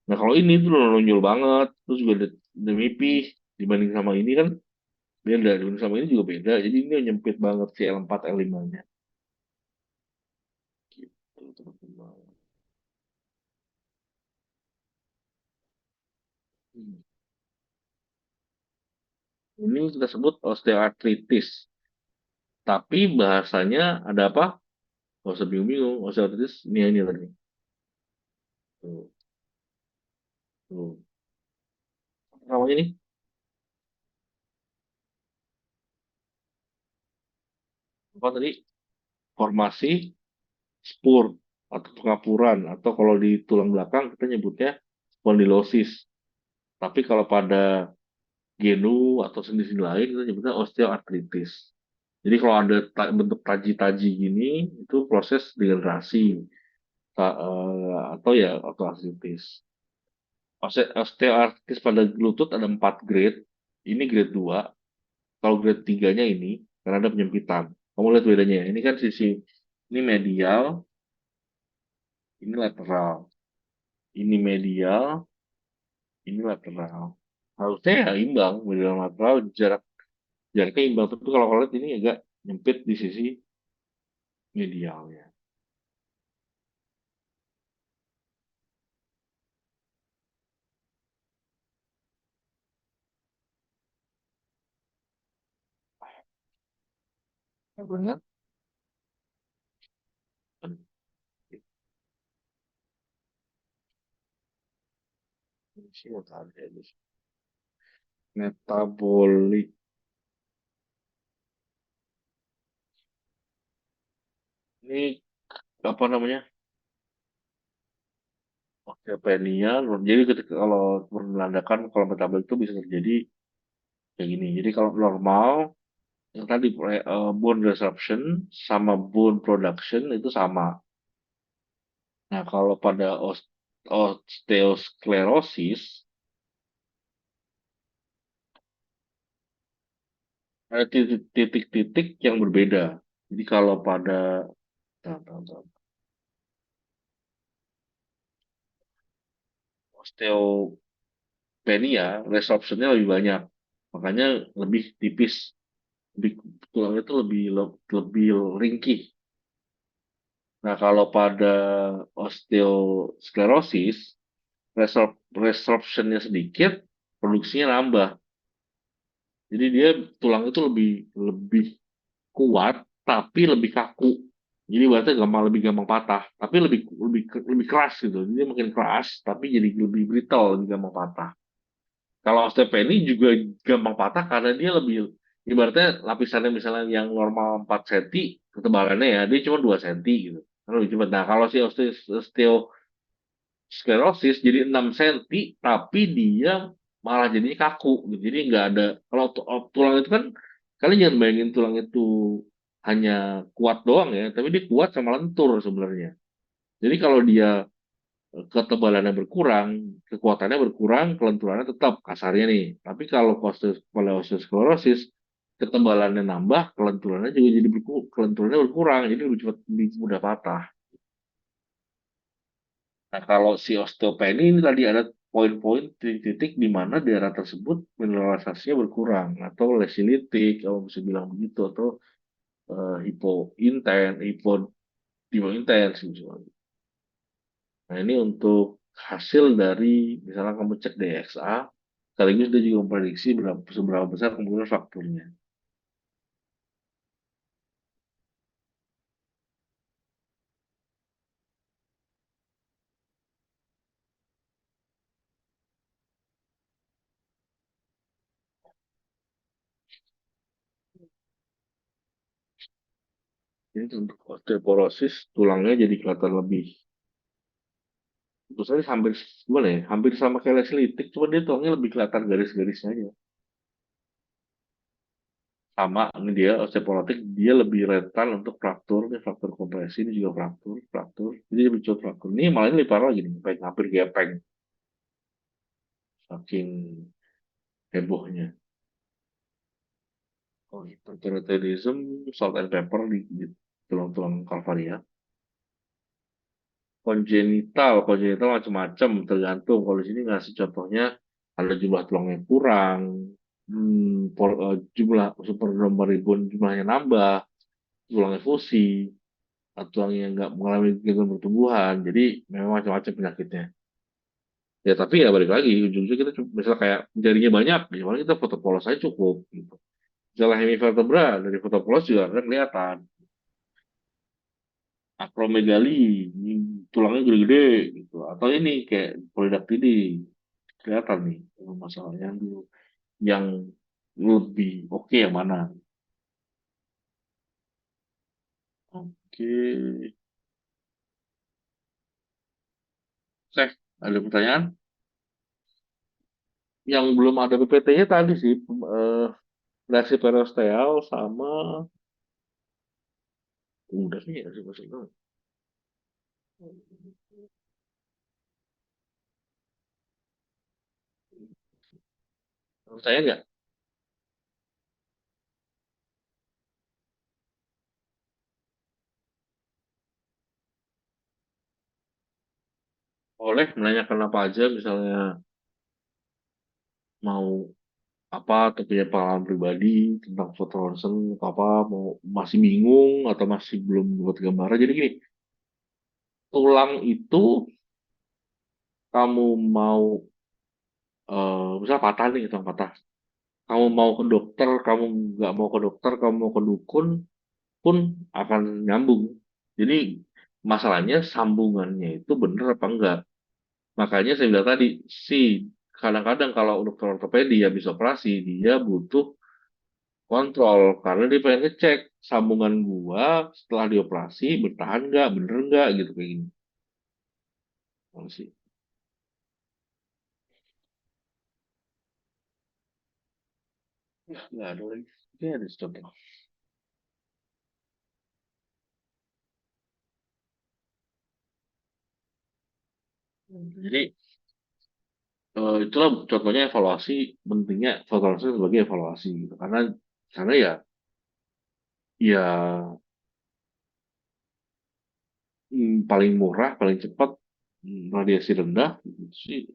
Nah kalau ini tuh udah nonjol banget. Terus juga udah mipih dibanding sama ini kan beda. Dibanding sama ini juga beda. Jadi ini nyempit banget si L4 L5-nya. Gitu, teman-teman. Hmm. Ini kita sebut osteoartritis. Tapi bahasanya ada apa? Gak usah bingung-bingung. Osteoartritis ini tadi. Tuh, tuh. Apa namanya nih? Apa tadi? Formasi spur atau pengapuran. Atau kalau di tulang belakang kita nyebutnya spondylosis. Tapi kalau pada genu atau sendi-sendi lain kita nyebutnya osteoartritis. Jadi kalau ada bentuk taji-taji gini, itu proses degenerasi atau ya osteoartritis. Osteoartritis pada lutut ada 4 grade. Ini grade 2. Kalau grade 3-nya ini, karena ada penyempitan. Kamu lihat bedanya ya. Ini kan sisi, ini medial, ini lateral. Ini medial, ini lateral. Harusnya ya imbang, medial lateral, jaraknya imbang. Tapi kalau kalian lihat ini agak nyempit di sisi medialnya. Ya, benar. Ini sih mau tanya ini. Metabolik. Ini apa namanya? Osteopenia. Jadi ketika kalau menandakan kalau metabolik itu bisa terjadi kayak gini. Jadi kalau normal, yang tadi bone resorption sama bone production itu sama. Nah, kalau pada osteosklerosis ada titik-titik yang berbeda. Jadi kalau pada nah, nah, nah, osteopenia, resorptionnya lebih banyak. Makanya lebih tipis, lebih, tulangnya itu lebih ringkih. Nah, kalau pada osteosklerosis, resorptionnya sedikit, produksinya nambah. Jadi dia tulang itu lebih lebih kuat, tapi lebih kaku. Jadi berarti lebih gampang patah, tapi lebih keras gitu. Jadi dia makin keras, tapi jadi lebih brittle, lebih gampang patah. Kalau osteopenia juga gampang patah karena dia lebih ibaratnya lapisannya misalnya yang normal 4 cm ketebalannya ya, dia cuma 2 cm gitu. Kan lebih cepat. Nah, kalau si osteosklerosis jadi 6 cm tapi dia malah jadinya kaku gitu. Jadi nggak ada kalau tulang itu kan kalian jangan bayangin tulang itu hanya kuat doang ya, tapi dia kuat sama lentur sebenarnya. Jadi kalau dia ketebalannya berkurang, kekuatannya berkurang, kelenturannya tetap kasarnya nih. Tapi kalau pada osteosklerosis, ketebalannya nambah, kelenturannya juga jadi kelenturannya berkurang, jadi lebih mudah patah. Nah, kalau si osteopenia ini tadi ada poin-poin titik-titik di mana daerah tersebut mineralisasinya berkurang atau lesilitik, kalau bisa bilang begitu, atau hipointens misalnya. Nah, ini untuk hasil dari misalnya kamu cek DXA, sekaligus dia juga memprediksi seberapa besar kemungkinan fakturnya. Ini untuk osteoporosis, tulangnya jadi kelihatan lebih. Tentu saja hampir gimana ya? Hampir sama kayak lesilitik, cuma dia tulangnya lebih kelihatan garis-garisnya aja. sama ini dia osteoporotik dia lebih rentan untuk fraktur, ini fraktur kompresi ini juga fraktur, fraktur. Jadi lebih cepat fraktur. Ini malah ini lebih parah lagi nih, sampai hampir gepeng saking hebohnya. Oh, hipertiroidism, salt and pepper di tulang-tulang kalvaria. Kongenital macam-macam tergantung. Kalau di sini ngasih contohnya ada jumlah tulangnya kurang, jumlah super nomor ribbon jumlahnya nambah, tulangnya fusi, atau tulangnya nggak mengalami gangguan pertumbuhan. Jadi memang macam-macam penyakitnya. Ya tapi ya balik lagi, ujung-ujungnya kita misalnya kayak jarinya banyak, ya paling kita foto polos aja cukup. Gitu. Misalnya hemivertebra dari foto polos juga kan kelihatan. Akromegali, tulangnya gede-gede gitu. Atau ini kayak polidaktili, kelihatan nih masalahnya yang lebih oke yang mana. Oke, ada pertanyaan? Yang belum ada PPT-nya tadi sih, reaksi periosteal sama udah sih ya sih maksudnya. Percaya nggak? Boleh menanyakan apa aja, misalnya mau apa atau punya pengalaman pribadi tentang foto ronsen atau apa, mau masih bingung atau masih belum buat gambaran. Jadi gini, tulang itu kamu mau misal patah nih, tulang patah. Kamu mau ke dokter, kamu nggak mau ke dokter, kamu mau ke dukun pun akan nyambung. Jadi masalahnya sambungannya itu bener apa enggak. Makanya saya bilang tadi, kadang-kadang kalau dokter ortopedi habis operasi, dia butuh kontrol karena dia pengen ngecek sambungan gua setelah dioperasi bertahan nggak, bener nggak gitu kayak gini. Oh, sih. Ya, nggak ada lagi. Ini ada contoh. Jadi itulah contohnya evaluasi, pentingnya evaluasi sebagai evaluasi gitu. Karena ya paling murah, paling cepat, radiasi rendah gitu sih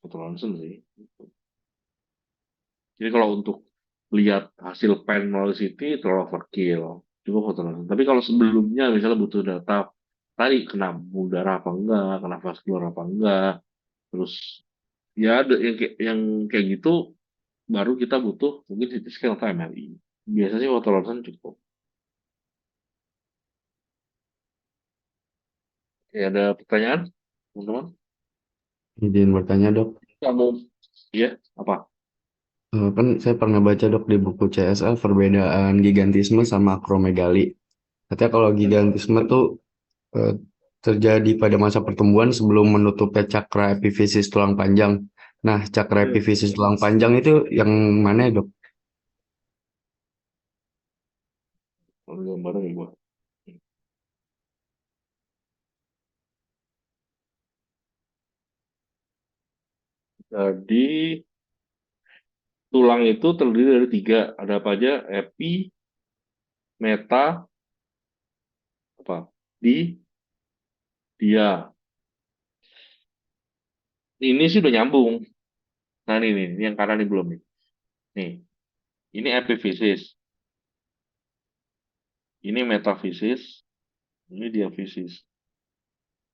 foto ronsen sih. Jadi kalau untuk lihat hasil pen melalui CT terlalu overkill, coba foto ronsen. Tapi kalau sebelumnya misalnya butuh data tadi kena pembuluh darah apa enggak, kena vaskular apa enggak, terus ya ada yang kayak gitu baru kita butuh mungkin CT scan atau MRI. Biasanya sih foto ronsen cukup. Ya, ada pertanyaan, teman-teman? Izin bertanya dok. Kamu, ya, apa? Kan saya pernah baca dok di buku CSL perbedaan gigantisme sama akromegali. Katanya kalau gigantisme tuh eh, terjadi pada masa pertumbuhan sebelum menutupnya cakra epifisis tulang panjang. Nah, cakra Hmm. epifisis tulang panjang itu yang mana ya, dok? Kalau gambarnya ya gua. Jadi tulang itu terdiri dari tiga. Ada apa aja? Epi, meta, apa? Di, dia. Ini sih udah nyambung. Nah ini yang kanan ini belum nih. Nih, ini epifisis, ini metafisis, ini diafisis.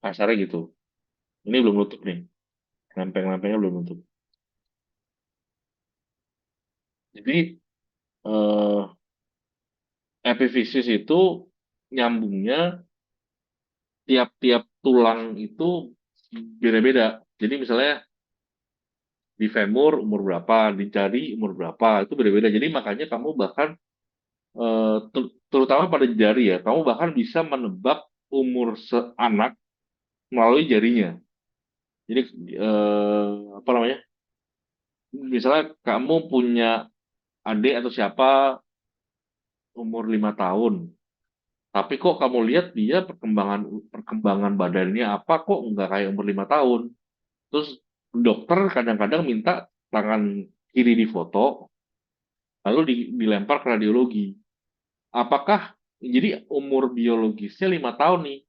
Kasarnya gitu. Ini belum nutup nih. Lempeng-lempengnya belum nutup. Jadi eh, epifisis itu nyambungnya tiap-tiap tulang itu beda-beda. Jadi misalnya di femur umur berapa, di jari umur berapa, itu beda-beda. Jadi makanya kamu bahkan terutama pada jari ya, kamu bahkan bisa menebak umur seanak melalui jarinya. Jadi apa namanya? Misalnya kamu punya adik atau siapa umur 5 tahun, tapi kok kamu lihat dia perkembangan perkembangan badannya apa kok nggak kayak umur 5 tahun. Terus dokter kadang-kadang minta tangan kiri difoto, lalu dilempar ke radiologi. Apakah jadi umur biologisnya 5 tahun nih,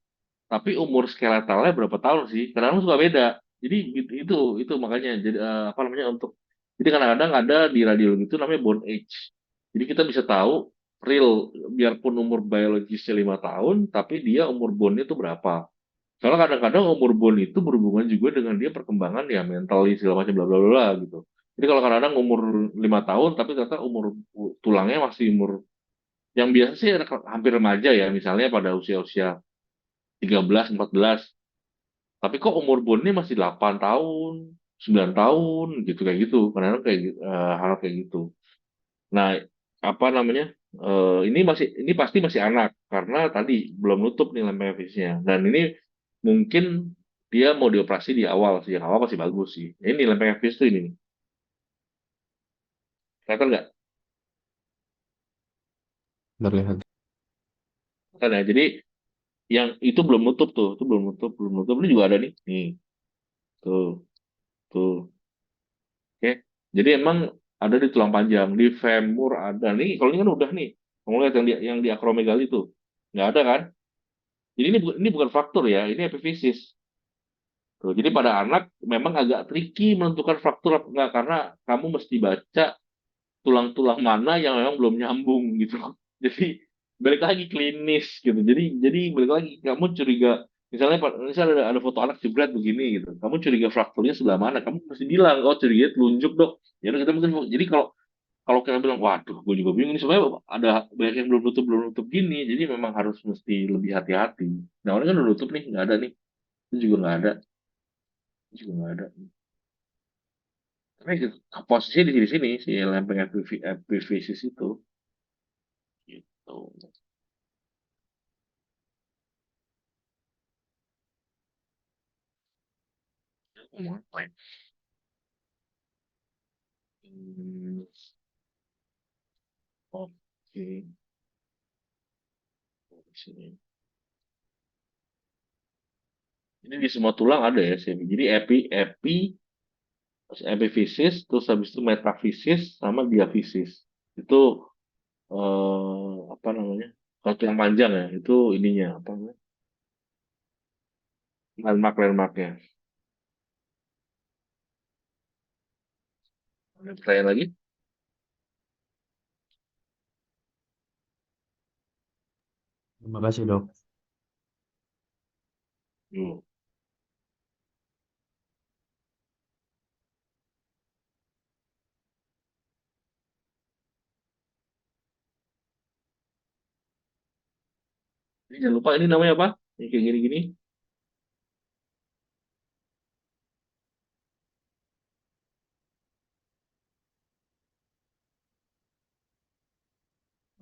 tapi umur skeletalnya berapa tahun sih? Kadang-kadang suka beda. Jadi itu makanya jadi apa namanya untuk jadi kadang-kadang ada di radiologi itu namanya bone age. Jadi kita bisa tahu real biarpun umur biologisnya 5 tahun, tapi dia umur bone itu berapa. Soalnya kadang-kadang umur bone itu berhubungan juga dengan dia perkembangan ya mental segala macam bla bla bla bla, gitu. Jadi kalau kadang-kadang umur 5 tahun tapi ternyata umur tulangnya masih umur yang biasa sih hampir remaja ya, misalnya pada usia-usia 13, 14. Tapi kok umur bonnya masih 8 tahun, 9 tahun gitu kayak gitu. Kadang-kadang kayak hal kayak gitu. Nah, apa namanya? Ini pasti masih anak karena tadi belum nutup nih lempeng fisiknya. Dan ini mungkin dia mau dioperasi di awal sih. Yang awal masih bagus sih. Ini lempeng fisik tuh ini nih. Kelihatan nggak? Terlihat. Kan ya. Jadi yang itu belum nutup tuh, itu belum nutup, belum nutup. Ini juga ada nih. Nih, tuh, tuh. Oke, jadi emang ada di tulang panjang, di femur ada. Nih, kalau ini kan udah nih. Kamu lihat yang di akromegali itu, nggak ada kan? Jadi ini bukan fraktur ya, ini epifisis. Tuh, jadi pada anak memang agak tricky menentukan fraktur apa enggak karena kamu mesti baca tulang-tulang mana yang memang belum nyambung gitu. Jadi balik lagi klinis gitu. Jadi balik lagi kamu curiga misalnya ada foto anak jebret begini gitu. Kamu curiga frakturnya sebelah mana? Kamu mesti bilang, oh curiga telunjuk dok. Ya udah kita mungkin jadi kalau kalau kita bilang, waduh, gue juga bingung ini sebenarnya ada banyak yang belum nutup gini. Jadi memang harus mesti lebih hati-hati. Nah, ini kan udah nutup nih, nggak ada nih. Itu juga nggak ada, itu juga nggak ada. Tapi posisinya di sini si lempeng epifisis itu. Gitu. Ngomong apa ya? Hmm, oke. Di sini. Ini di semua tulang ada ya sih. Jadi terus epifisis, terus habis itu metafisis sama diafisis. Itu apa namanya? Kalau tulang panjang ya, itu ininya apa namanya? Landmarknya. Ada pertanyaan lagi? Terima kasih, Dok. Hmm. Ini jangan lupa ini namanya apa? Ini kayak gini-gini.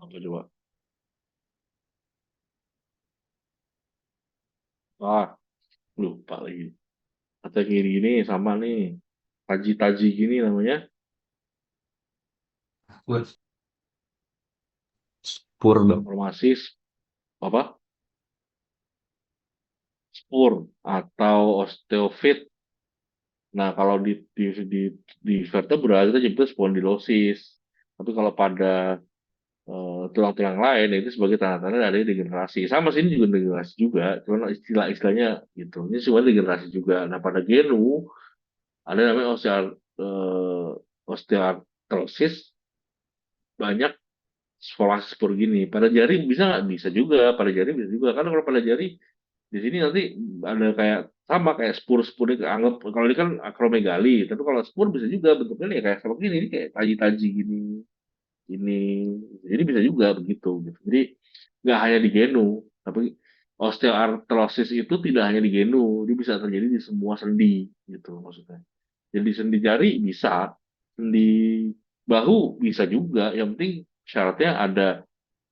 Apa coba? Ah, lupa lagi. Kata gini-gini sama nih. Taji-taji gini namanya. Buat spur, Dok. Formasis apa? Spur atau osteofit. Nah, kalau di vertebra kita nyebut spondylosis. Tapi kalau pada tulang-tulang lain itu sebagai tanda-tanda dari degenerasi. Sama sih ini juga degenerasi juga, cuma istilah-istilahnya gitu. Ini semua degenerasi juga. Nah, pada genu ada namanya osteoartrosis, banyak formasi spor gini. Pada jari bisa nggak? Bisa juga. Pada jari bisa juga. Karena kalau pada jari di sini nanti ada kayak sama kayak spur-spur itu anggap kalau ini kan akromegali, tapi kalau spur bisa juga bentuknya nih kayak seperti ini kayak taji-taji gini ini, jadi bisa juga begitu gitu. Jadi nggak hanya di genu, tapi osteoartrosis itu tidak hanya di genu, dia bisa terjadi di semua sendi gitu maksudnya. Jadi sendi jari bisa, sendi bahu bisa juga. Yang penting syaratnya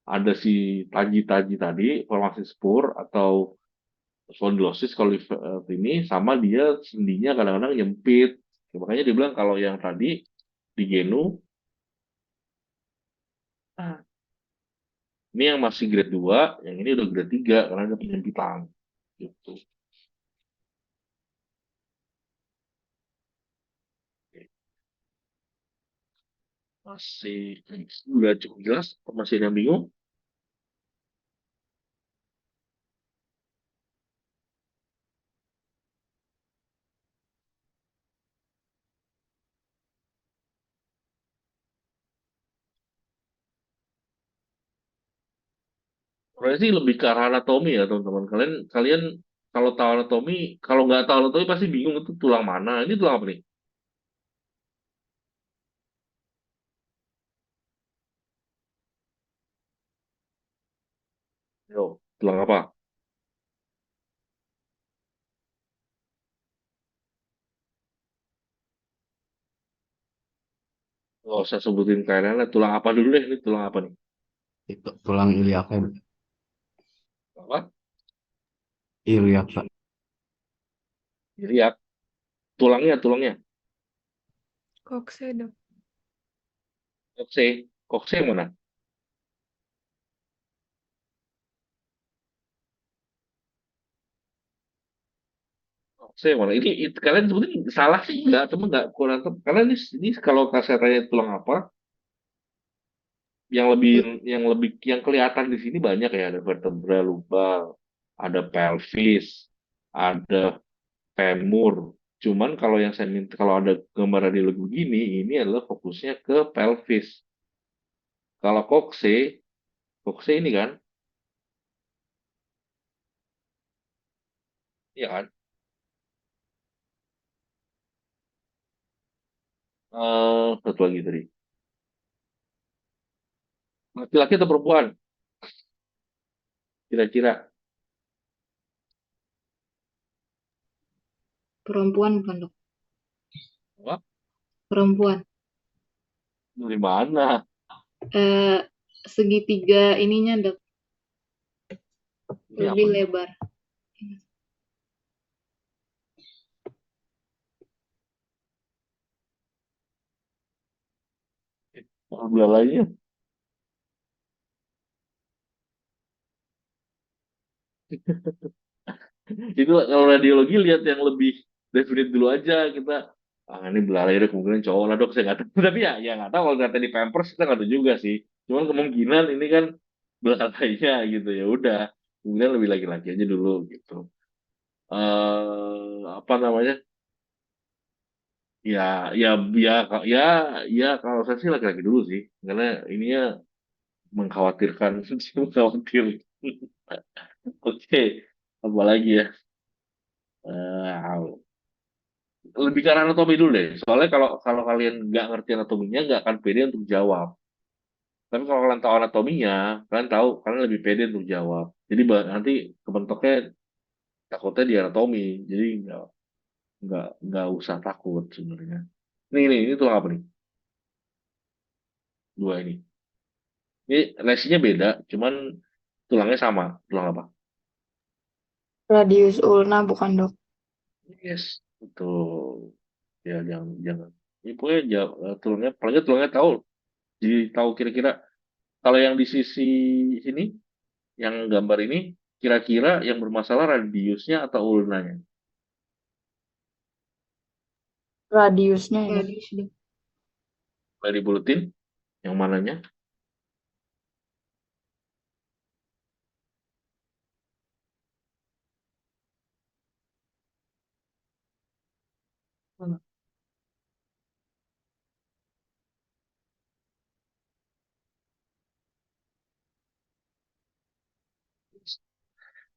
ada si taji-taji tadi, formasi spur atau spondylosis kalau ini sama dia sendinya kadang-kadang nyempit. Makanya dia bilang kalau yang tadi di genu Ini yang masih grade 2, yang ini udah grade 3 karena ada penyempitan. Gitu. Masih udah cukup jelas, masih ada yang bingung. Sebenarnya sih lebih ke arah anatomi ya teman-teman. Kalian kalian kalau tahu anatomi, kalau nggak tahu anatomi pasti bingung itu tulang mana. Ini tulang apa nih? Yo, tulang apa? Nggak usah sebutin kayaknya tulang apa dulu deh. Ini tulang apa nih? Itu tulang iliaknya, Apa? iliak, Pak. Lihat tulangnya, tulangnya. Kokse dok. Kokse, kokse yang mana? Kokse yang mana? Ini kalian sebutin salah sih nggak? Cuma nggak kurang. Karena ini kalau saya tanya tulang apa, yang kelihatan di sini banyak ya, ada vertebra lumbal, ada pelvis, ada femur. Cuman kalau yang saya minta, kalau ada gambar radiologi begini, ini adalah fokusnya ke pelvis. Kalau kokse, kokse ini kan, ya kan, satu lagi tadi, laki-laki atau perempuan, kira-kira. Perempuan bukan dok? Wah, Perempuan. dari mana? Eh, segitiga ininya dok, Ini lebih apa? lebar. Belalainya. Itu kalau radiologi lihat yang lebih definite dulu aja kita. Ah ini belalai ada kemungkinan cowok lah dok, saya nggak tahu. Tapi ya nggak tahu kalau ternyata di Pampers kita nggak tahu juga sih. Cuman kemungkinan ini kan belalainya gitu ya udah. Kemudian lebih laki-laki aja dulu gitu. Apa namanya? Ya, ya, ya, ya, ya, kalau saya sih laki-laki dulu sih, karena ininya mengkhawatirkan, mengkhawatir. Oke, apa lagi ya? Eh, lebih ke arah anatomi dulu deh. Soalnya kalau kalau kalian nggak ngerti anatominya, nggak akan pede untuk jawab. Tapi kalau kalian tahu anatominya, kalian tahu, kalian lebih pede untuk jawab. Jadi nanti kebentuknya takutnya di anatomi. Jadi nggak usah takut sebenarnya. Ini tulang apa nih? Dua ini. Ini lesinya beda, cuman tulangnya sama. Tulang apa? Radius ulna bukan dok. Yes, betul. Ya, jangan. Ini pokoknya tulangnya, palingnya tulangnya tahu. Jadi tahu kira-kira kalau yang di sisi sini, yang gambar ini, kira-kira yang bermasalah radiusnya atau ulnanya? Radiusnya ya dok. Radius dok. Dari buletin, yang mananya?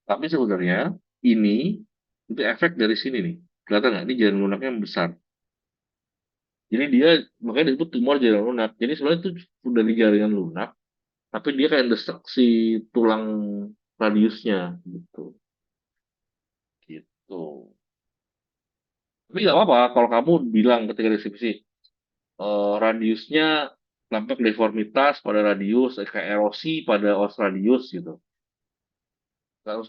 Tapi sebenarnya ini itu efek dari sini nih. Kelihatan nggak? Ini jalan lunaknya yang besar. Jadi dia makanya disebut tumor jalan lunak. Jadi sebenarnya itu sudah di jaringan lunak, tapi dia kayak desek si tulang radiusnya gitu. Gitu. Tapi nggak apa-apa kalau kamu bilang ketika deskripsi radiusnya nampak deformitas pada radius, kayak erosi pada os radius gitu. Terus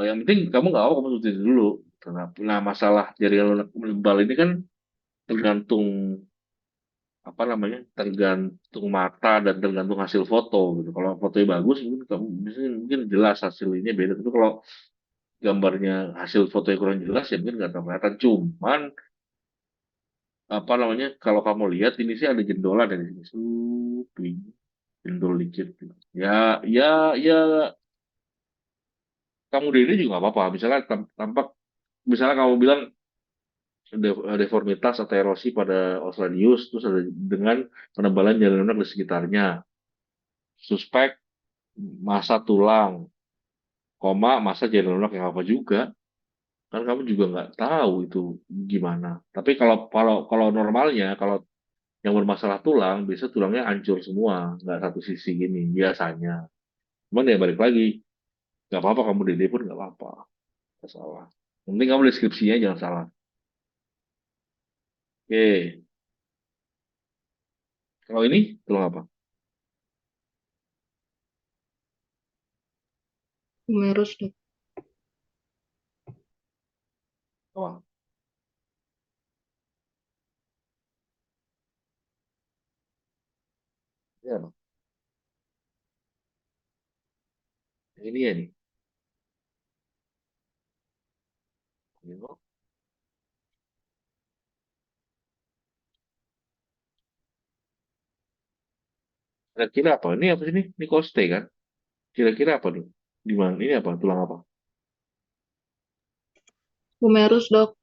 yang penting kamu nggak apa kamu tulis dulu. Nah, masalah jaringan lunak menebal ini kan tergantung apa namanya, tergantung mata dan tergantung hasil foto gitu. Kalau fotonya bagus mungkin kamu mungkin jelas hasilnya beda. Tapi kalau gambarnya hasil fotonya kurang jelas ya mungkin nggak terlalu kelihatan. Cuman apa namanya, kalau kamu lihat ini sih ada jendolan dari sini, suping jendol dikit gitu. Ya, ya, ya, kamu diri juga nggak apa-apa. Misalnya tampak, misalnya kamu bilang deformitas atau erosi pada Oslanius, terus ada dengan penebalan jalan lunak di sekitarnya. Suspek masa tulang, koma masa jalan lunak yang apa juga. Kan kamu juga nggak tahu itu gimana. Tapi kalau kalau kalau normalnya, kalau yang bermasalah tulang, biasa tulangnya hancur semua, nggak satu sisi gini biasanya. Cuman ya balik lagi, nggak apa-apa kamu dede pun nggak apa-apa, nggak salah. Yang penting kamu deskripsinya jangan salah. Oke, kalau ini tulang apa? Humerus, Dok. Oh, ya, ini ya nih. Ini kok. Kira-kira apa? Ini apa sih ini? Ini koste kan? Kira-kira apa nih? Di mana? Ini apa? Tulang apa? Humerus, Dok.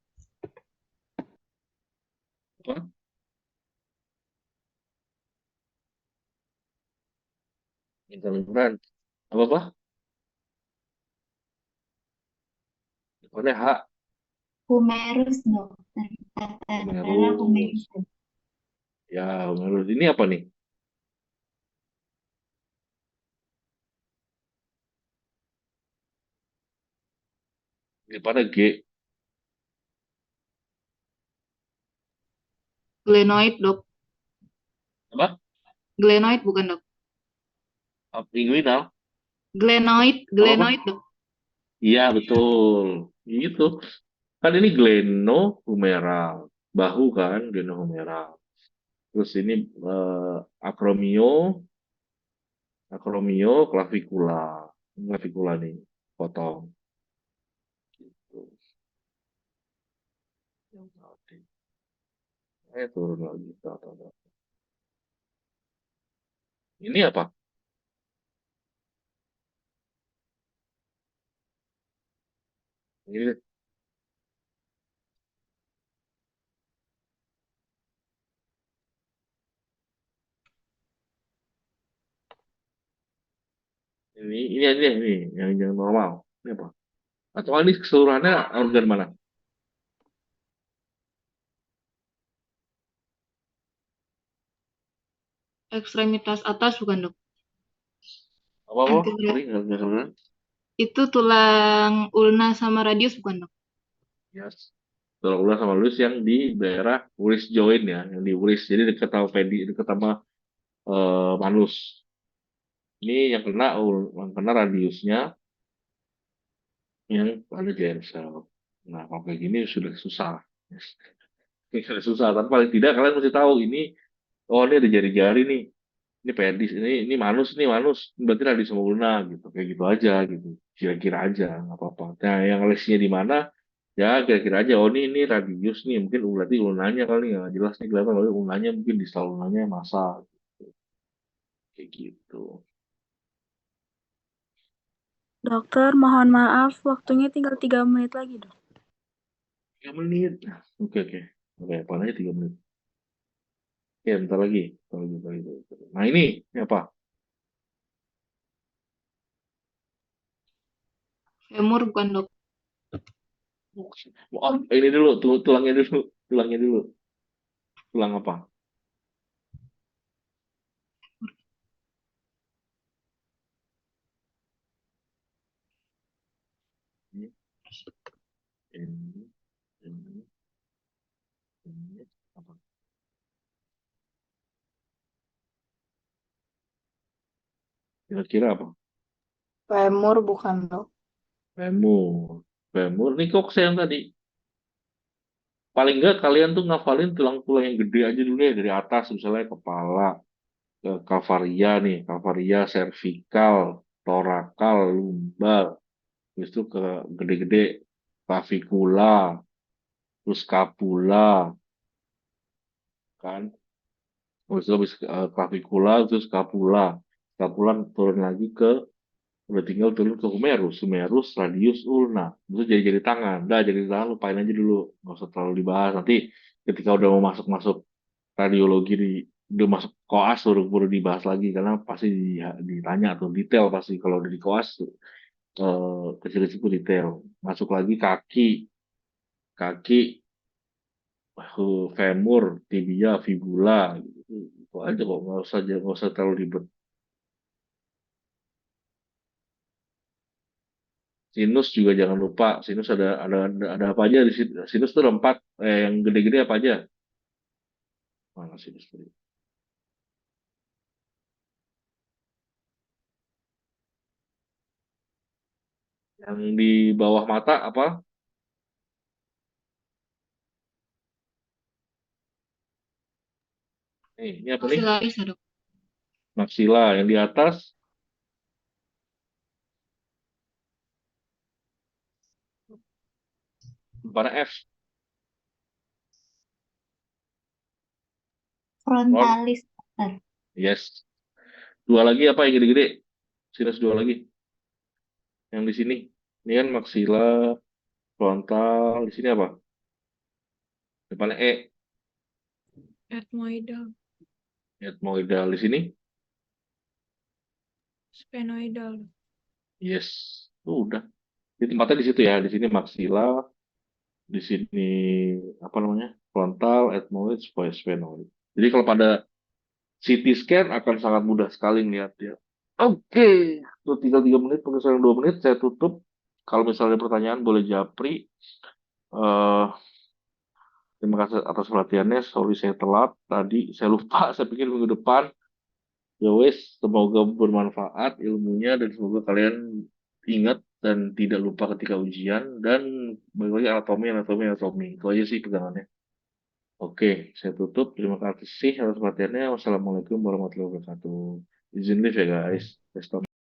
Apa? Interlineran. Apa-apa? Depannya H. Humerus dokter. Katakanlah Humerus. humerus. Ya, humerus. Ini apa nih? Depannya G. Glenoid, Dok. Apa? Glenoid bukan, Dok. Inguinal. Glenoid, Apa-apa? glenoid, Dok. Iya, betul. Itu. Kan ini glenohumeral. Bahu kan, glenohumeral. Terus ini eh, akromio, akromio, clavikula. Clavikula nih, potong. Gitu. Yang tadi. Turun lagi. Tuh, tuh, tuh. Ini apa? Ini, ini, yang normal. Ini apa? Atau ini keseluruhannya organ mana? Ekstremitas atas bukan, Dok. Apa-apa? Anterior. Sorry, nggak kedengeran. Itu tulang ulna sama radius bukan, Dok. Yes. Tulang ular sama lulus yang di daerah Wrist joint ya, yang di wrist. Jadi dekat sama pedi, dekat sama manus. Ini yang kena radiusnya yang ada Jensel. Nah, kalau kayak gini sudah susah. Ini sudah susah, tapi paling tidak kalian mesti tahu ini, oh ini ada jari-jari nih. Ini pedis, ini manus, berarti radius sama ulna gitu. Kayak gitu aja gitu. Kira-kira aja, nggak apa-apa. Nah, yang lesnya di mana? Ya kira-kira aja, oh ini radius nih, mungkin berarti ulnanya kali ya. Jelas nih kelihatan, kalau ulnanya mungkin di ulnanya masa. Kayak gitu. Dokter, mohon maaf, waktunya tinggal 3 menit lagi, dok. 3 menit. Nah, oke, oke. Oke, apa aja 3 menit. Ya, bentar lagi. Bentar lagi. Nah, ini apa? Femur bukan, Dok. Oh, ini dulu, tulangnya dulu. Tulangnya dulu. Tulang apa? Ini, ini, ini, ini. Apa? Kira-kira apa? Femur bukan, dok. Femur. Femur. Ini kok yang tadi. paling enggak kalian tuh ngafalin tulang-tulang yang gede aja dulu ya dari atas, misalnya kepala, ke kalvaria nih, kalvaria, servikal, torakal, lumbar, habis itu ke gede-gede, clavicula, terus scapula, kan? Habis clavicula, terus scapula, scapula turun lagi ke, udah tinggal turun ke humerus, humerus, radius, ulna, itu jadi tangan, dah jadi tangan lupain aja dulu, nggak usah terlalu dibahas. Nanti ketika udah mau masuk-masuk radiologi udah masuk koas baru dibahas lagi karena pasti ditanya atau detail pasti kalau udah di koas kecil-kecil itu detail. Masuk lagi kaki, kaki, femur, tibia, fibula, gitu. Itu aja kok nggak usah terlalu ribet. Sinus juga jangan lupa, sinus ada apa aja di sinus tuh ada empat, yang gede-gede apa aja? Mana sinus tadi? Yang di bawah mata apa? Ini apa nih? Maksilaris ya, Dok. Maksila. Yang di atas depan F. Front. Frontalis, dokter. Yes. Dua lagi apa yang gede-gede? Sinus dua lagi. Yang di sini. Ini kan maksila, frontal. Di sini apa? Depannya E. Etmoidal, Etmoidal. Di sini? sphenoidal, Yes. Udah. Di tempatnya di situ ya. Di sini maksila. Di sini apa namanya? Frontal, etmoid, sphenoid. Jadi kalau pada CT scan akan sangat mudah sekali ngeliat ya. Oke. Itu tinggal 3 menit, pengesahan 2 menit. Saya tutup. Kalau misalnya ada pertanyaan boleh japri. Eh, Terima kasih atas perhatiannya. Sorry saya telat tadi. Saya lupa. Saya pikir minggu depan. Ya wes, semoga bermanfaat ilmunya dan semoga kalian ingat dan tidak lupa ketika ujian dan balik lagi anatomi, anatomi, anatomi. Itu aja sih pegangannya. Oke, saya tutup. Terima kasih atas perhatiannya. Wassalamualaikum warahmatullahi wabarakatuh. Izin live ya guys. Saya stop.